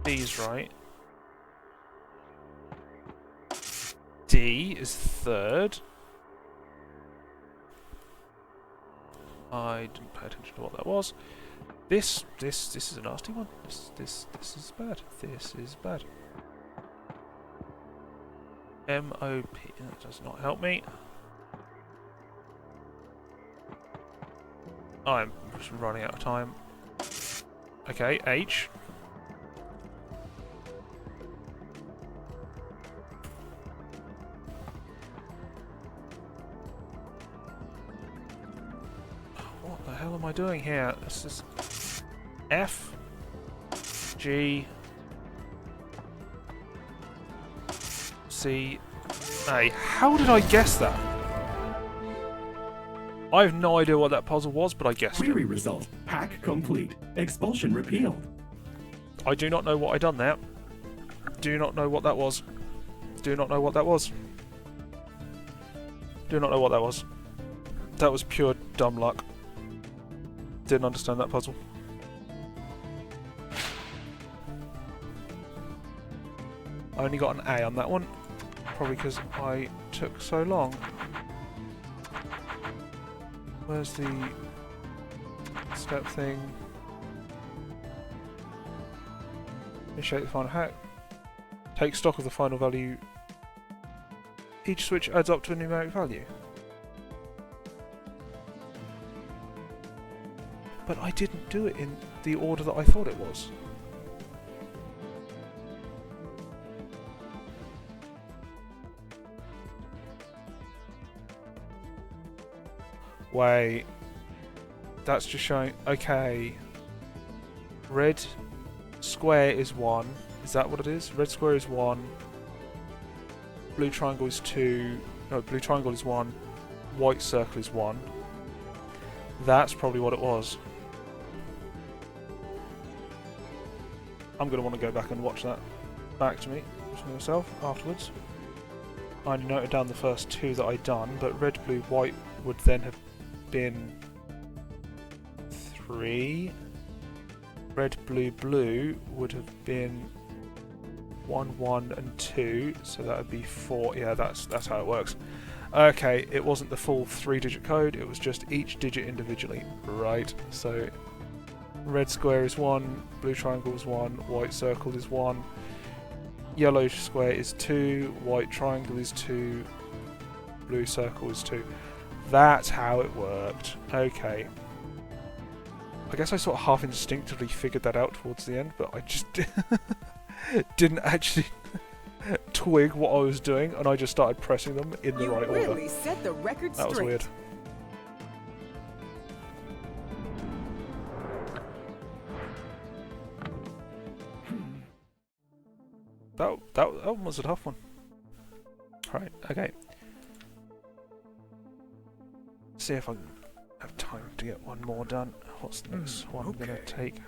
B's right. D is third. I didn't pay attention to what that was. This is a nasty one. This is bad. This is bad. M-O-P. That does not help me. I'm just running out of time. Okay, H. What the hell am I doing here? This is F, G, C, A. How did I guess that? I have no idea what that puzzle was, but I guessed it. Query result. Hack complete. Expulsion repealed. I do not know what I done there. Do not know what that was. Do not know what that was. Do not know what that was. That was pure dumb luck. Didn't understand that puzzle. I only got an A on that one. Probably because I took so long. Where's the step thing? Initiate the final hack. Take stock of the final value. Each switch adds up to a numeric value. But I didn't do it in the order that I thought it was. Wait. That's just showing... Okay. Red square is 1. Is that what it is? Red square is 1. Blue triangle is 2. No, blue triangle is 1. White circle is 1. That's probably what it was. I'm going to want to go back and watch that back to myself afterwards. I only noted down the first 2 that I'd done, but red, blue, white would then have been 3. Red, blue, blue would have been 1, 1 and 2, so that would be 4. Yeah, that's how it works. Okay, it wasn't the full 3-digit code, it was just each digit individually. Right, so red square is 1, blue triangle is 1, white circle is 1, yellow square is 2, white triangle is 2, blue circle is 2. That's how it worked. Okay. I guess I sort of half instinctively figured that out towards the end, but I just didn't actually twig what I was doing, and I just started pressing them in the right order. You really set the record straight. That was weird. That one was a tough one. Right, okay. See if I can have time to get one more done. What's the next one I'm gonna take?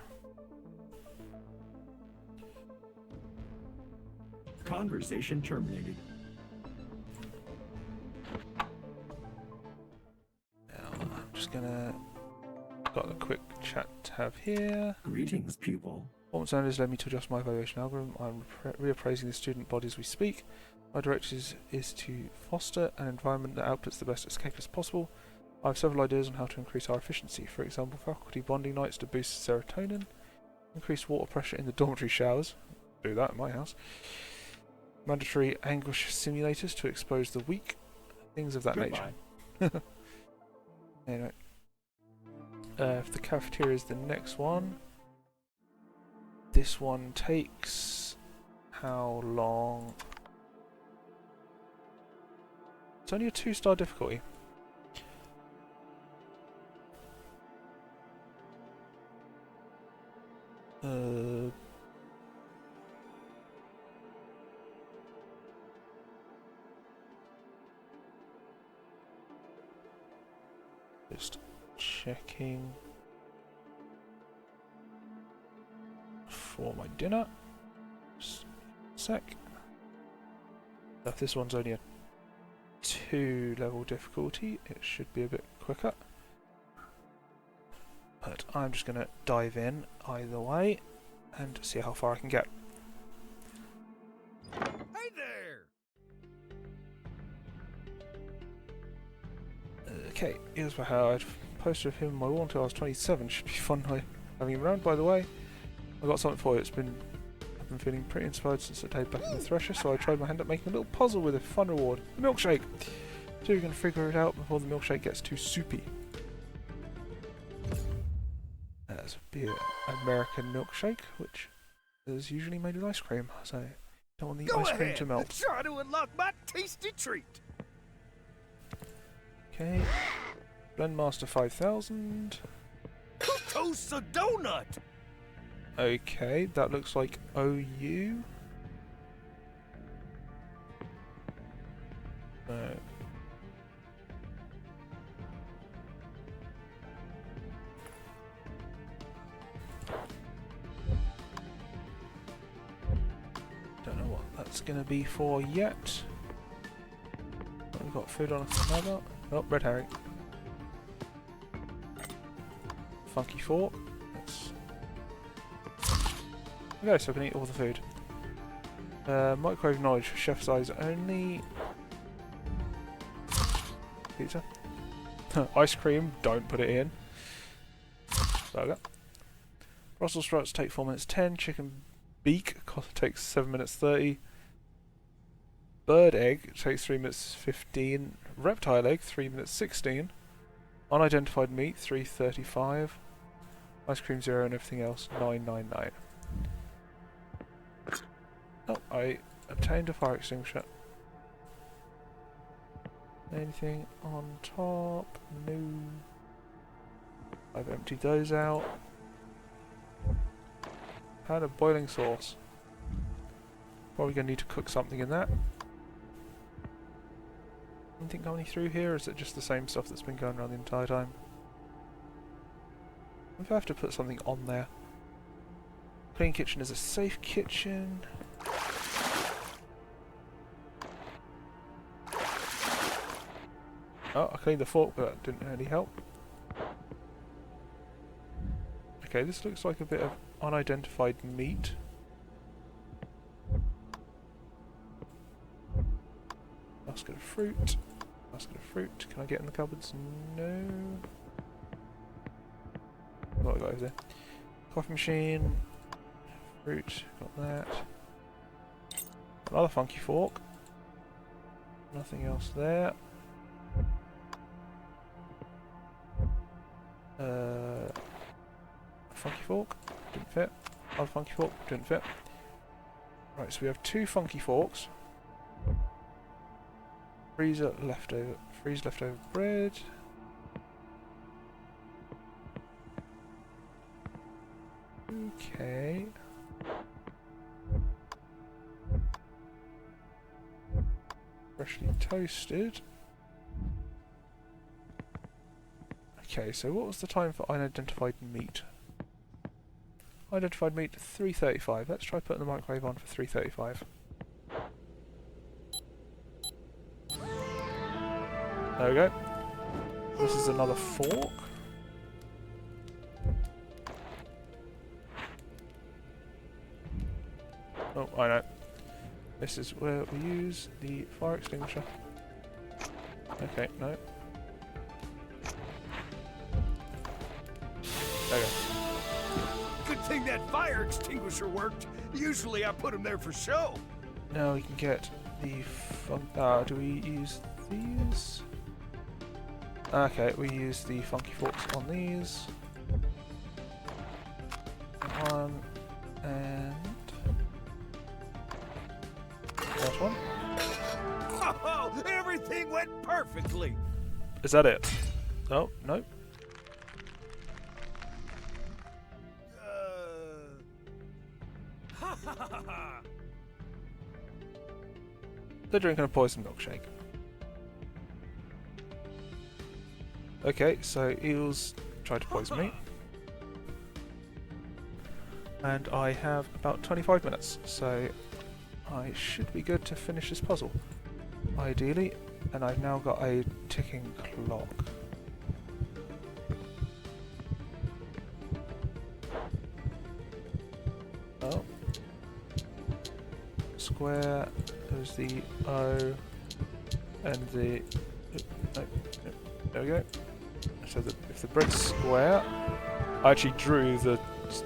Conversation terminated. Now, I'm just gonna... Got a quick chat tab here. Greetings, pupil. Performance analysis led me to adjust my evaluation algorithm. I'm reappraising the student body as we speak. My directive is to foster an environment that outputs the best escapists possible. I have several ideas on how to increase our efficiency. For example, faculty bonding nights to boost serotonin. Increase water pressure in the dormitory showers. Do that in my house. Mandatory anguish simulators to expose the weak. Things of that nature. Anyway. If the cafeteria is the next one. This one takes... how long? It's only a 2-star difficulty. Just checking for my dinner. Just a sec. If this one's only a 2-level difficulty, it should be a bit quicker. But I'm just going to dive in either way and see how far I can get. Hey there! Okay, here's how I'd posted him on my wall until I was 27. Should be fun having him around. By the way, I got something for you. I've been feeling pretty inspired since the day back in the Thresher, so I tried my hand at making a little puzzle with a fun reward. A milkshake! So you can figure it out before the milkshake gets too soupy. That's a beer American milkshake, which is usually made with ice cream, so don't want the ice cream to melt. Try to unlock my tasty treat. Okay, Blendmaster 5000. Who toasts a donut? Okay, that looks like OU. No. Don't know what that's gonna be for yet. We've got food on us another. Oh, red herring. Funky fork. That's... Okay, so I can eat all the food. Microwave knowledge, chef size only. Pizza. Ice cream, don't put it in. Burger. Brussels sprouts take 4 minutes 10. Chicken beak takes 7 minutes 30. Bird egg takes 3 minutes 15. Reptile egg 3 minutes 16. Unidentified meat 3:35. Ice cream 0 and everything else 9.99. Oh, I obtained a fire extinguisher. Anything on top? No. I've emptied those out. Pan of boiling sauce. Probably going to need to cook something in that. Anything coming through here, or is it just the same stuff that's been going around the entire time? If I have to put something on there. Clean kitchen is a safe kitchen. Oh, I cleaned the fork, but that didn't really help. Okay, this looks like a bit of unidentified meat. Basket of fruit. Basket of fruit. Can I get in the cupboards? No. What have I got over there? Coffee machine. Fruit. Got that. Another funky fork. Nothing else there. Funky fork. Didn't fit. Other funky fork. Didn't fit. Right, so we have 2 funky forks. Freeze leftover bread. Okay. Freshly toasted. Okay, so what was the time for unidentified meat? Unidentified meat 3:35. Let's try putting the microwave on for 3:35. There we go. This is another fork. Oh, I know. This is where we use the fire extinguisher. Okay, no. There we go. Good thing that fire extinguisher worked. Usually I put them there for show. Now we can get the do we use these? Okay, we use the funky forks on these. One and last one. Oh, everything went perfectly. Is that it? Oh, nope. They're drinking a poison milkshake. Okay, so eels tried to poison me. And I have about 25 minutes, so I should be good to finish this puzzle. Ideally, and I've now got a ticking clock. Oh. Square, there's the O, and the... no, there we go. So that if the bread's square, I actually drew the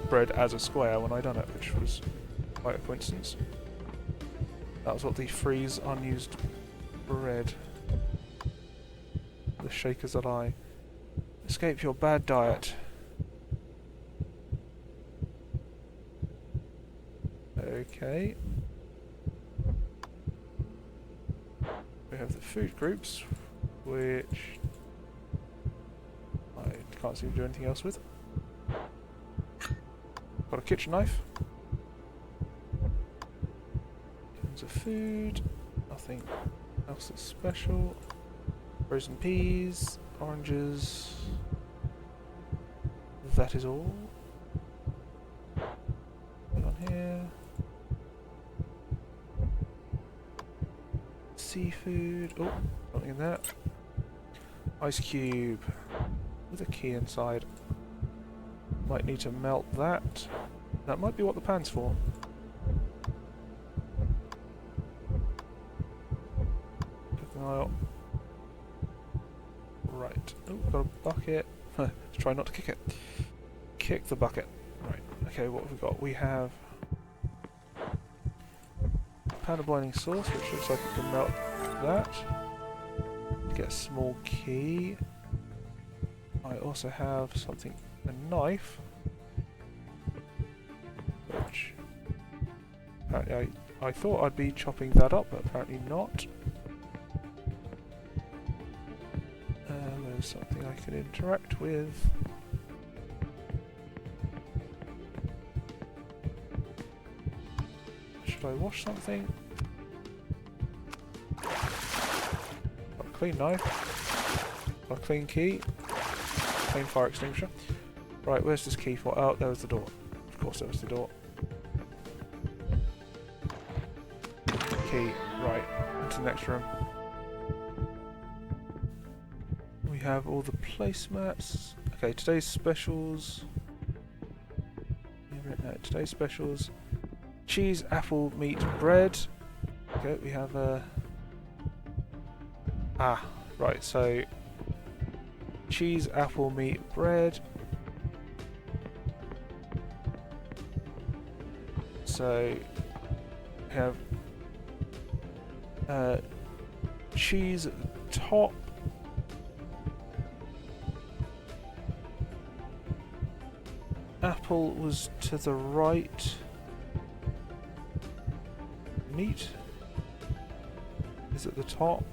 bread as a square when I done it, which was quite a coincidence. That was what the freeze unused bread. The shakers that I escape your bad diet. Okay. We have the food groups, which I can't seem to do anything else with. Got a kitchen knife. Tons of food. Nothing else that's special. Frozen peas, oranges. That is all. Put on here. Seafood. Oh, something in there. Ice cube with a key inside. Might need to melt that. That might be what the pan's for. Keep an eye out. Right. Oh, got a bucket. Let's try not to kick it. Kick the bucket. Right. Okay, what have we got? We have a pan of boiling sauce, which looks like it can melt that. Get a small key. I also have something, a knife, which apparently I thought I'd be chopping that up, but apparently not. there's something I can interact with. Should I wash something? Got a clean knife. Got a clean key. Clean fire extinguisher. Right, where's this key for? Oh, there was the door. Of course there was the door. Key. Right, into the next room. We have all the placemats. Okay, today's specials. No, today's specials. Cheese, apple, meat, bread. Okay, we have right, so cheese, apple, meat, bread. So we have cheese at the top. Apple was to the right. Meat is at the top,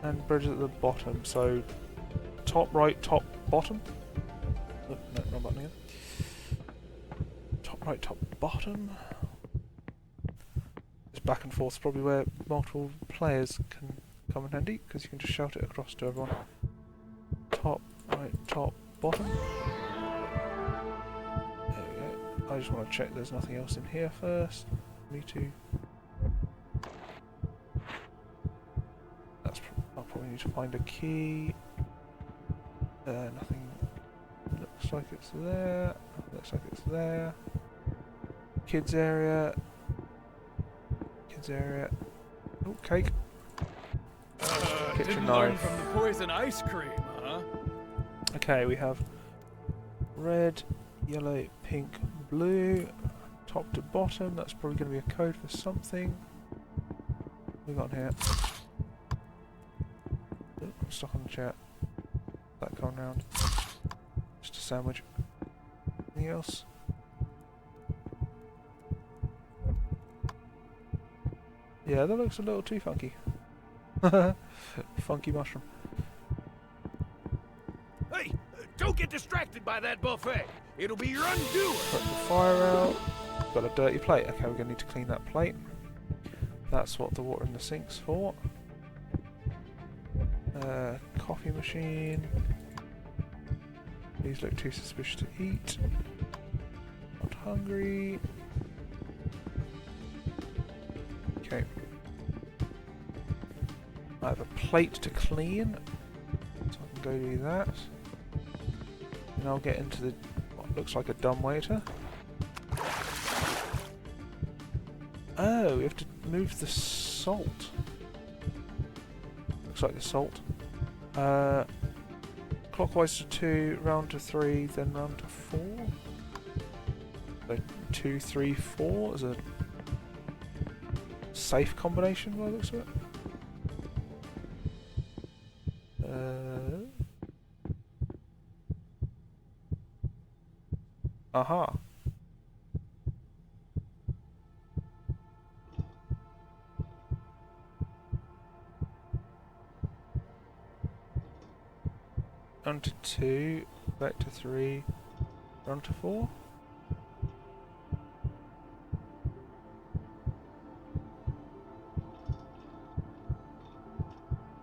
and bread is at the bottom. So top right, top bottom. Oh, no, wrong button again. Top right, top bottom. This back and forth is probably where multiple players can come in handy, because you can just shout it across to everyone. Top right, top bottom. There we go. I just want to check there's nothing else in here first. Me too. I'll probably need to find a key. Nothing looks like it's there. Looks like it's there. Kids area. Kids area. Oh, cake. Kitchen Didn't knife. learn from the poison ice cream, huh? Okay, we have red, yellow, pink, blue, top to bottom. That's probably going to be a code for something. What we got here? Oh, I'm stuck on the chair. That going round. Just a sandwich. Anything else? Yeah, that looks a little too funky. Funky mushroom. Hey, don't get distracted by that buffet. It'll be your undoing. Put the fire out. Got a dirty plate. Okay, we're going to need to clean that plate. That's what the water in the sink's for. Coffee machine. These look too suspicious to eat. Not hungry. Okay. I have a plate to clean, so I can go do that. And I'll get into the what looks like a dumbwaiter. Oh, we have to move the salt. Looks like the salt. Clockwise to 2, round to 3, then round to 4. So 2, 3, 4 is a safe combination by the looks of it. Aha. On to 2, back to 3, on to 4.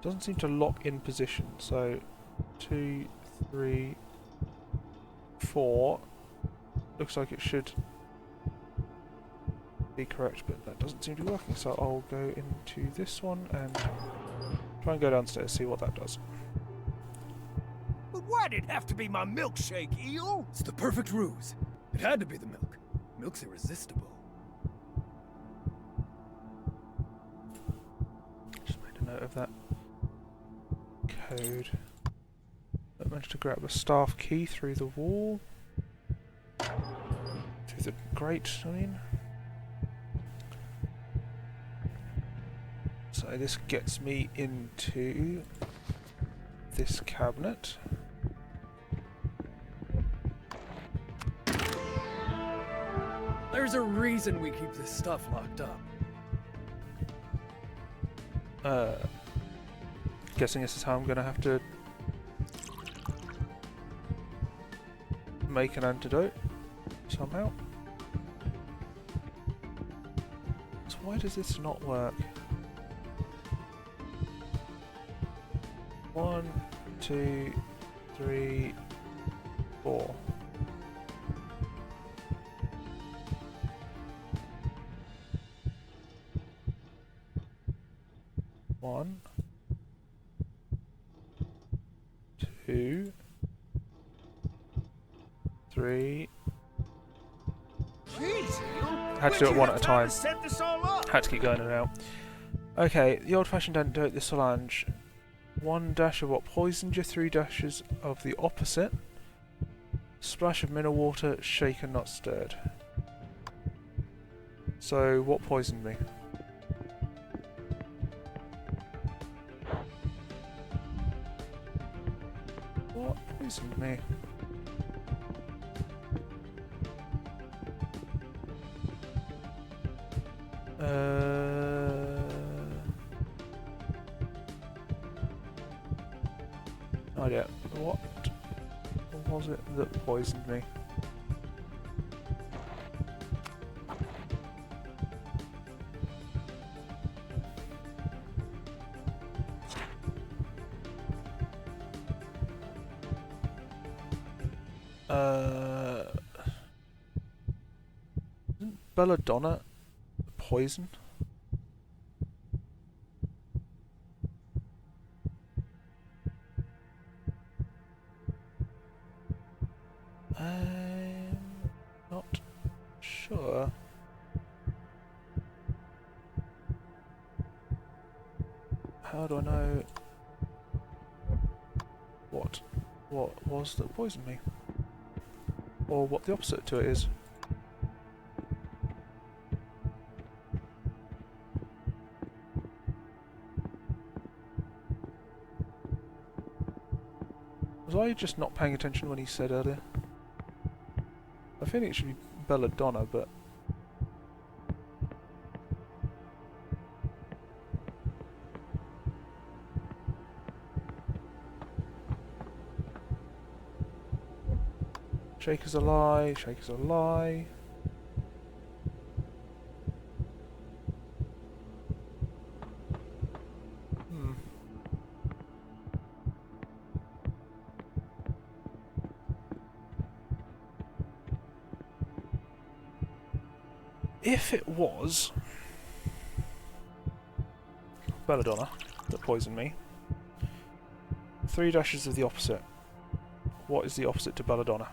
Doesn't seem to lock in position, so 2, 3, 4. Looks like it should be correct, but that doesn't seem to be working, so I'll go into this one and try and go downstairs, see what that does. But why'd it have to be my milkshake, Eel? It's the perfect ruse. It had to be the milk. Milk's irresistible. Just made a note of that code. I managed to grab a staff key through the wall. Through the grate, I mean. So this gets me into this cabinet. There's a reason we keep this stuff locked up. Guessing this is how I'm gonna have to make an antidote somehow. So why does this not work? 1, 2, 3, 4. One, 2, 3. Had to do it one at a time. Had to keep going in and out. Okay, the old-fashioned antidote, the Solange. 1 dash of what poisoned you, 3 dashes of the opposite. Splash of mineral water, shaken not stirred. So, what poisoned me? What poisoned me? No idea. What was it that poisoned me? Isn't belladonna poison? I'm not sure. How do I know what was that poisoned me? Or what the opposite to it is? Was I just not paying attention when he said earlier? I think it should be belladonna, but... Shaker's a lie, shaker's a lie. If it was belladonna that poisoned me, 3 dashes of the opposite. What is the opposite to belladonna?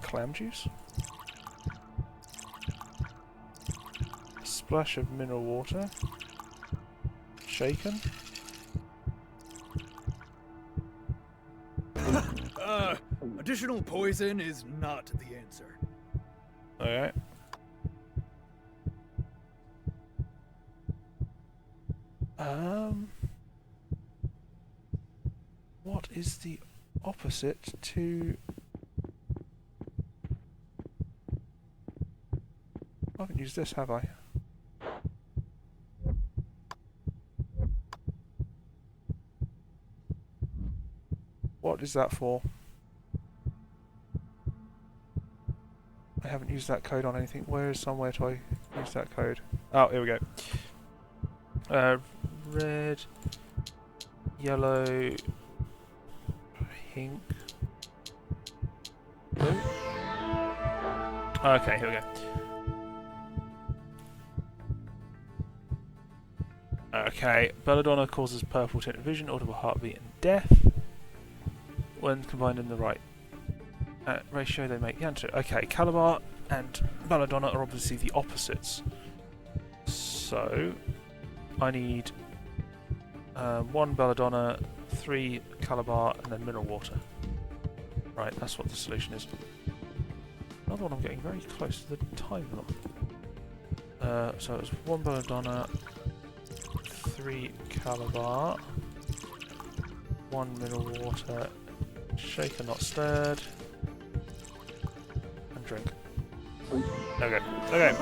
Clam juice? Splash of mineral water. Shaken. Additional poison is not the answer. Okay. What is the opposite to... I haven't used this, have I? What is that for? I haven't used that code on anything. Where is somewhere to I use that code? Oh, here we go. Red, yellow, pink, blue. Okay, here we go. Okay, belladonna causes purple tinted vision, audible heartbeat, and death. When combined in the right ratio, they make the antidote. Okay, Calabar and belladonna are obviously the opposites. So, I need 1 belladonna, 3 Calabar, and then mineral water. Right, that's what the solution is. Another one I'm getting very close to the time limit. So it was 1 belladonna, 3 Calabar, 1 mineral water, shaken not stirred, and drink. Okay, okay.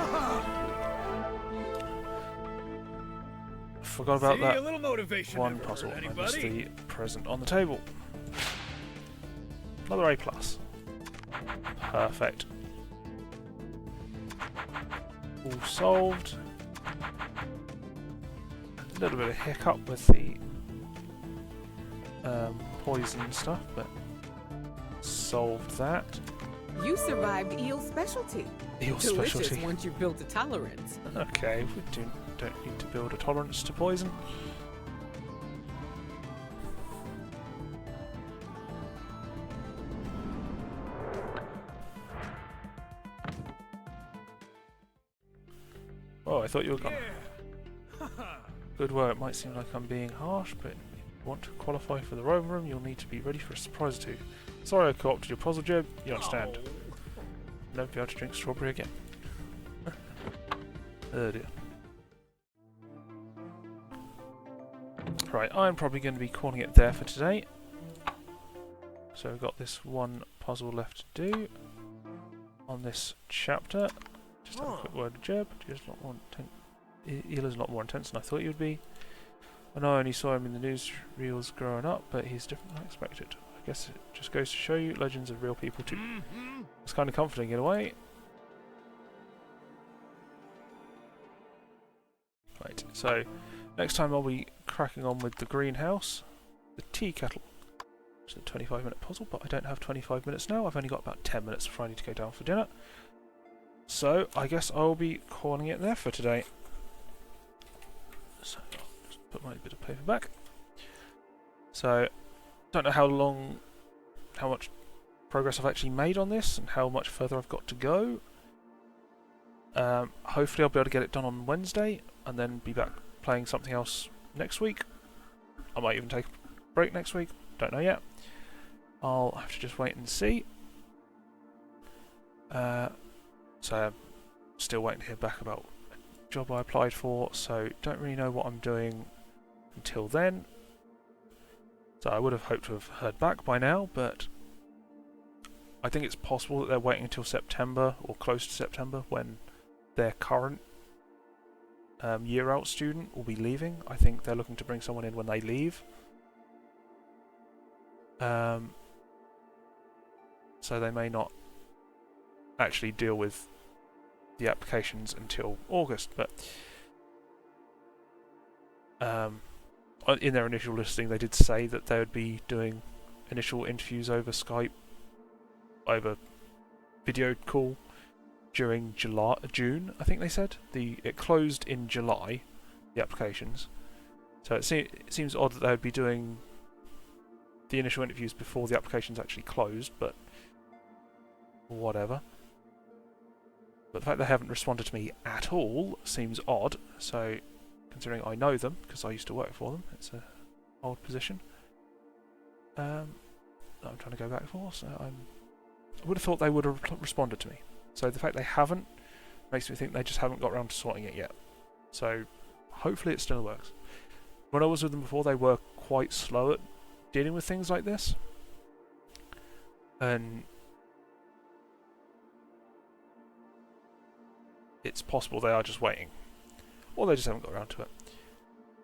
forgot about See, that a little motivation one never puzzle. hurt I missed anybody. the present on the table. Another A+. Perfect. All solved. A little bit of hiccup with the poison stuff, but solved that. You survived eel specialty. Eel Delicious specialty. once you've built a tolerance. Okay, we don't need to build a tolerance to poison. Oh, I thought you were gone. Yeah. Good work. It might seem like I'm being harsh, but if you want to qualify for the Rover Room, you'll need to be ready for a surprise too. Sorry I co-opted your puzzle, Jib. You understand. Never be able to drink strawberry again. Oh dear. Right, I'm probably going to be calling it there for today. So we've got this one puzzle left to do on this chapter. Just have a quick word with Jeb. Eel is a lot more intense than I thought he would be. I know I only saw him in the newsreels growing up, but he's different than I expected. I guess it just goes to show you legends are real people too. It's kind of comforting in a way. Right, so next time I'll be cracking on with the greenhouse, the tea kettle. It's a 25-minute puzzle, but I don't have 25 minutes now. I've only got about 10 minutes before I need to go down for dinner. So I guess I'll be calling it there for today. So I'll just put my bit of paper back. So don't know how much progress I've actually made on this and how much further I've got to go. Hopefully I'll be able to get it done on Wednesday and then be back playing something else next week. I might even take a break next week, don't know yet. I'll have to just wait and see. So I'm still waiting to hear back about a job I applied for, so don't really know what I'm doing until then. So I would have hoped to have heard back by now, but I think it's possible that they're waiting until September or close to September when their current year-out student will be leaving. I think they're looking to bring someone in when they leave. So they may not actually deal with the applications until August, but in their initial listing they did say that they would be doing initial interviews over Skype, over video call during June, I think they said. It closed in July, the applications, so it seems odd that they would be doing the initial interviews before the applications actually closed, but whatever. But the fact they haven't responded to me at all seems odd, so considering I know them, because I used to work for them, it's an old position. I'm trying to go back for, so I would have thought they would have responded to me. So the fact they haven't makes me think they just haven't got around to sorting it yet. So hopefully it still works. When I was with them before, they were quite slow at dealing with things like this. And it's possible they are just waiting, or they just haven't got around to it.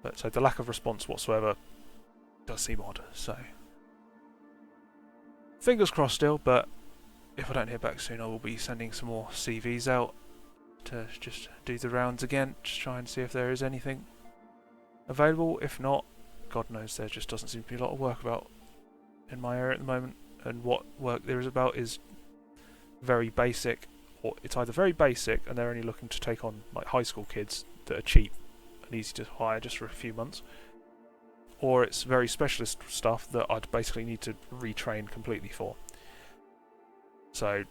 But so the lack of response whatsoever does seem odd. So fingers crossed still. But if I don't hear back soon, I will be sending some more CVs out to just do the rounds again, just try and see if there is anything available. If not, God knows there just doesn't seem to be a lot of work about in my area at the moment. And what work there is about is very basic. Or it's either very basic and they're only looking to take on like high school kids that are cheap and easy to hire just for a few months, or it's very specialist stuff that I'd basically need to retrain completely for. So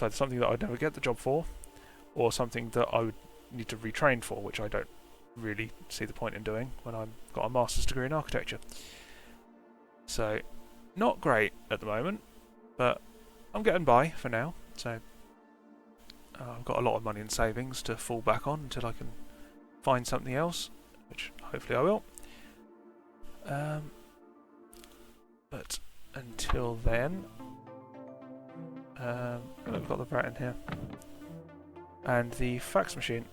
it's something that I'd never get the job for, or something that I would need to retrain for, which I don't really see the point in doing when I've got a master's degree in architecture. So not great at the moment, but I'm getting by for now. So I've got a lot of money in savings to fall back on until I can find something else, which hopefully I will. But until then, we've got the rat in here. And the fax machine.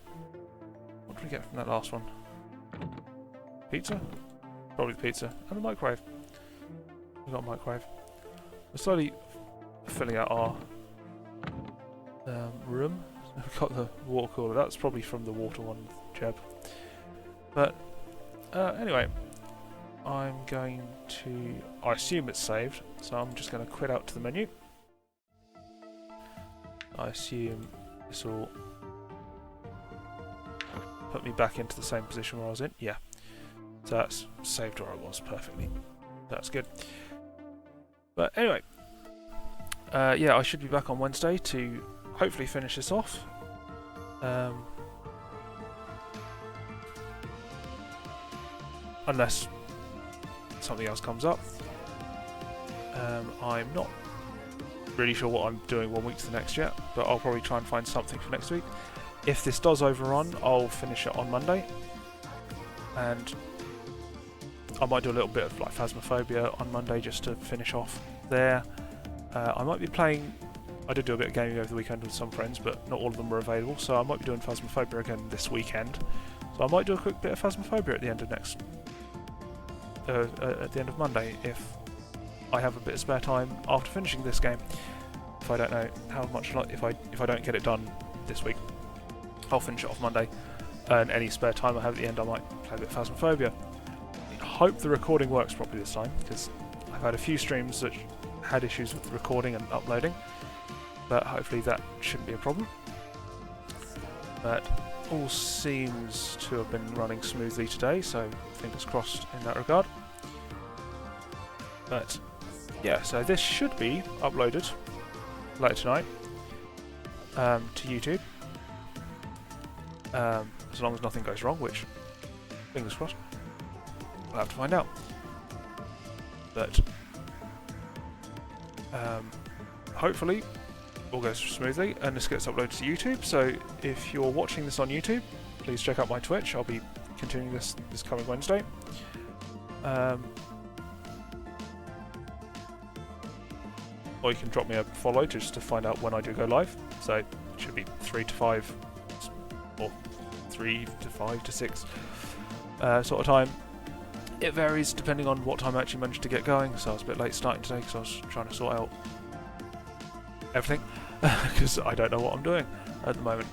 What did we get from that last one? pizza? Probably the pizza. And the microwave. We've got a microwave. We're slowly filling out our room. We've got the water cooler. That's probably from the water one, Jeb. But anyway, I'm going to... I assume it's saved, so I'm just going to quit out to the menu. I assume this will put me back into the same position where I was in. Yeah. So that's saved where I was perfectly. That's good. But anyway, yeah, I should be back on Wednesday to hopefully finish this off. Unless something else comes up. I'm not really sure what I'm doing 1 week to the next yet, but I'll probably try and find something for next week. If this does overrun, I'll finish it on Monday, and I might do a little bit of like Phasmophobia on Monday just to finish off there. I might be playing... I did do a bit of gaming over the weekend with some friends, but not all of them were available, so I might be doing Phasmophobia again this weekend. So I might do a quick bit of Phasmophobia at the end of at the end of Monday if I have a bit of spare time after finishing this game. If I don't know how much, if I don't get it done this week, I'll finish it off Monday, and any spare time I have at the end I might play a bit of Phasmophobia. I hope the recording works properly this time, because I've had a few streams that had issues with recording and uploading, but hopefully that shouldn't be a problem. But all seems to have been running smoothly today, so fingers crossed in that regard. But yeah, so this should be uploaded later tonight to YouTube, as long as nothing goes wrong, which fingers crossed, we'll have to find out. But hopefully all goes smoothly and this gets uploaded to YouTube. So if you're watching this on YouTube, please check out my Twitch. I'll be continuing this coming Wednesday. Or you can drop me a follow just to find out when I do go live. So it should be 3 to 5 or 3 to 5 to 6 sort of time. It varies depending on what time I actually managed to get going, so I was a bit late starting today because I was trying to sort out everything, because I don't know what I'm doing at the moment.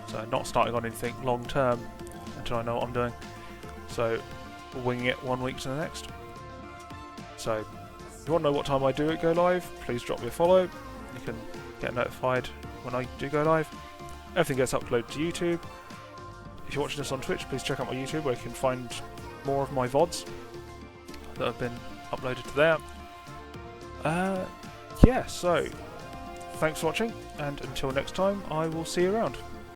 So not starting on anything long term until I know what I'm doing. So winging it 1 week to the next. So if you want to know what time I do it go live, please drop me a follow. You can get notified when I do go live. Everything gets uploaded to YouTube. If you're watching this on Twitch, please check out my YouTube where you can find more of my VODs that have been uploaded to there. Yeah, so thanks for watching, and until next time, I will see you around.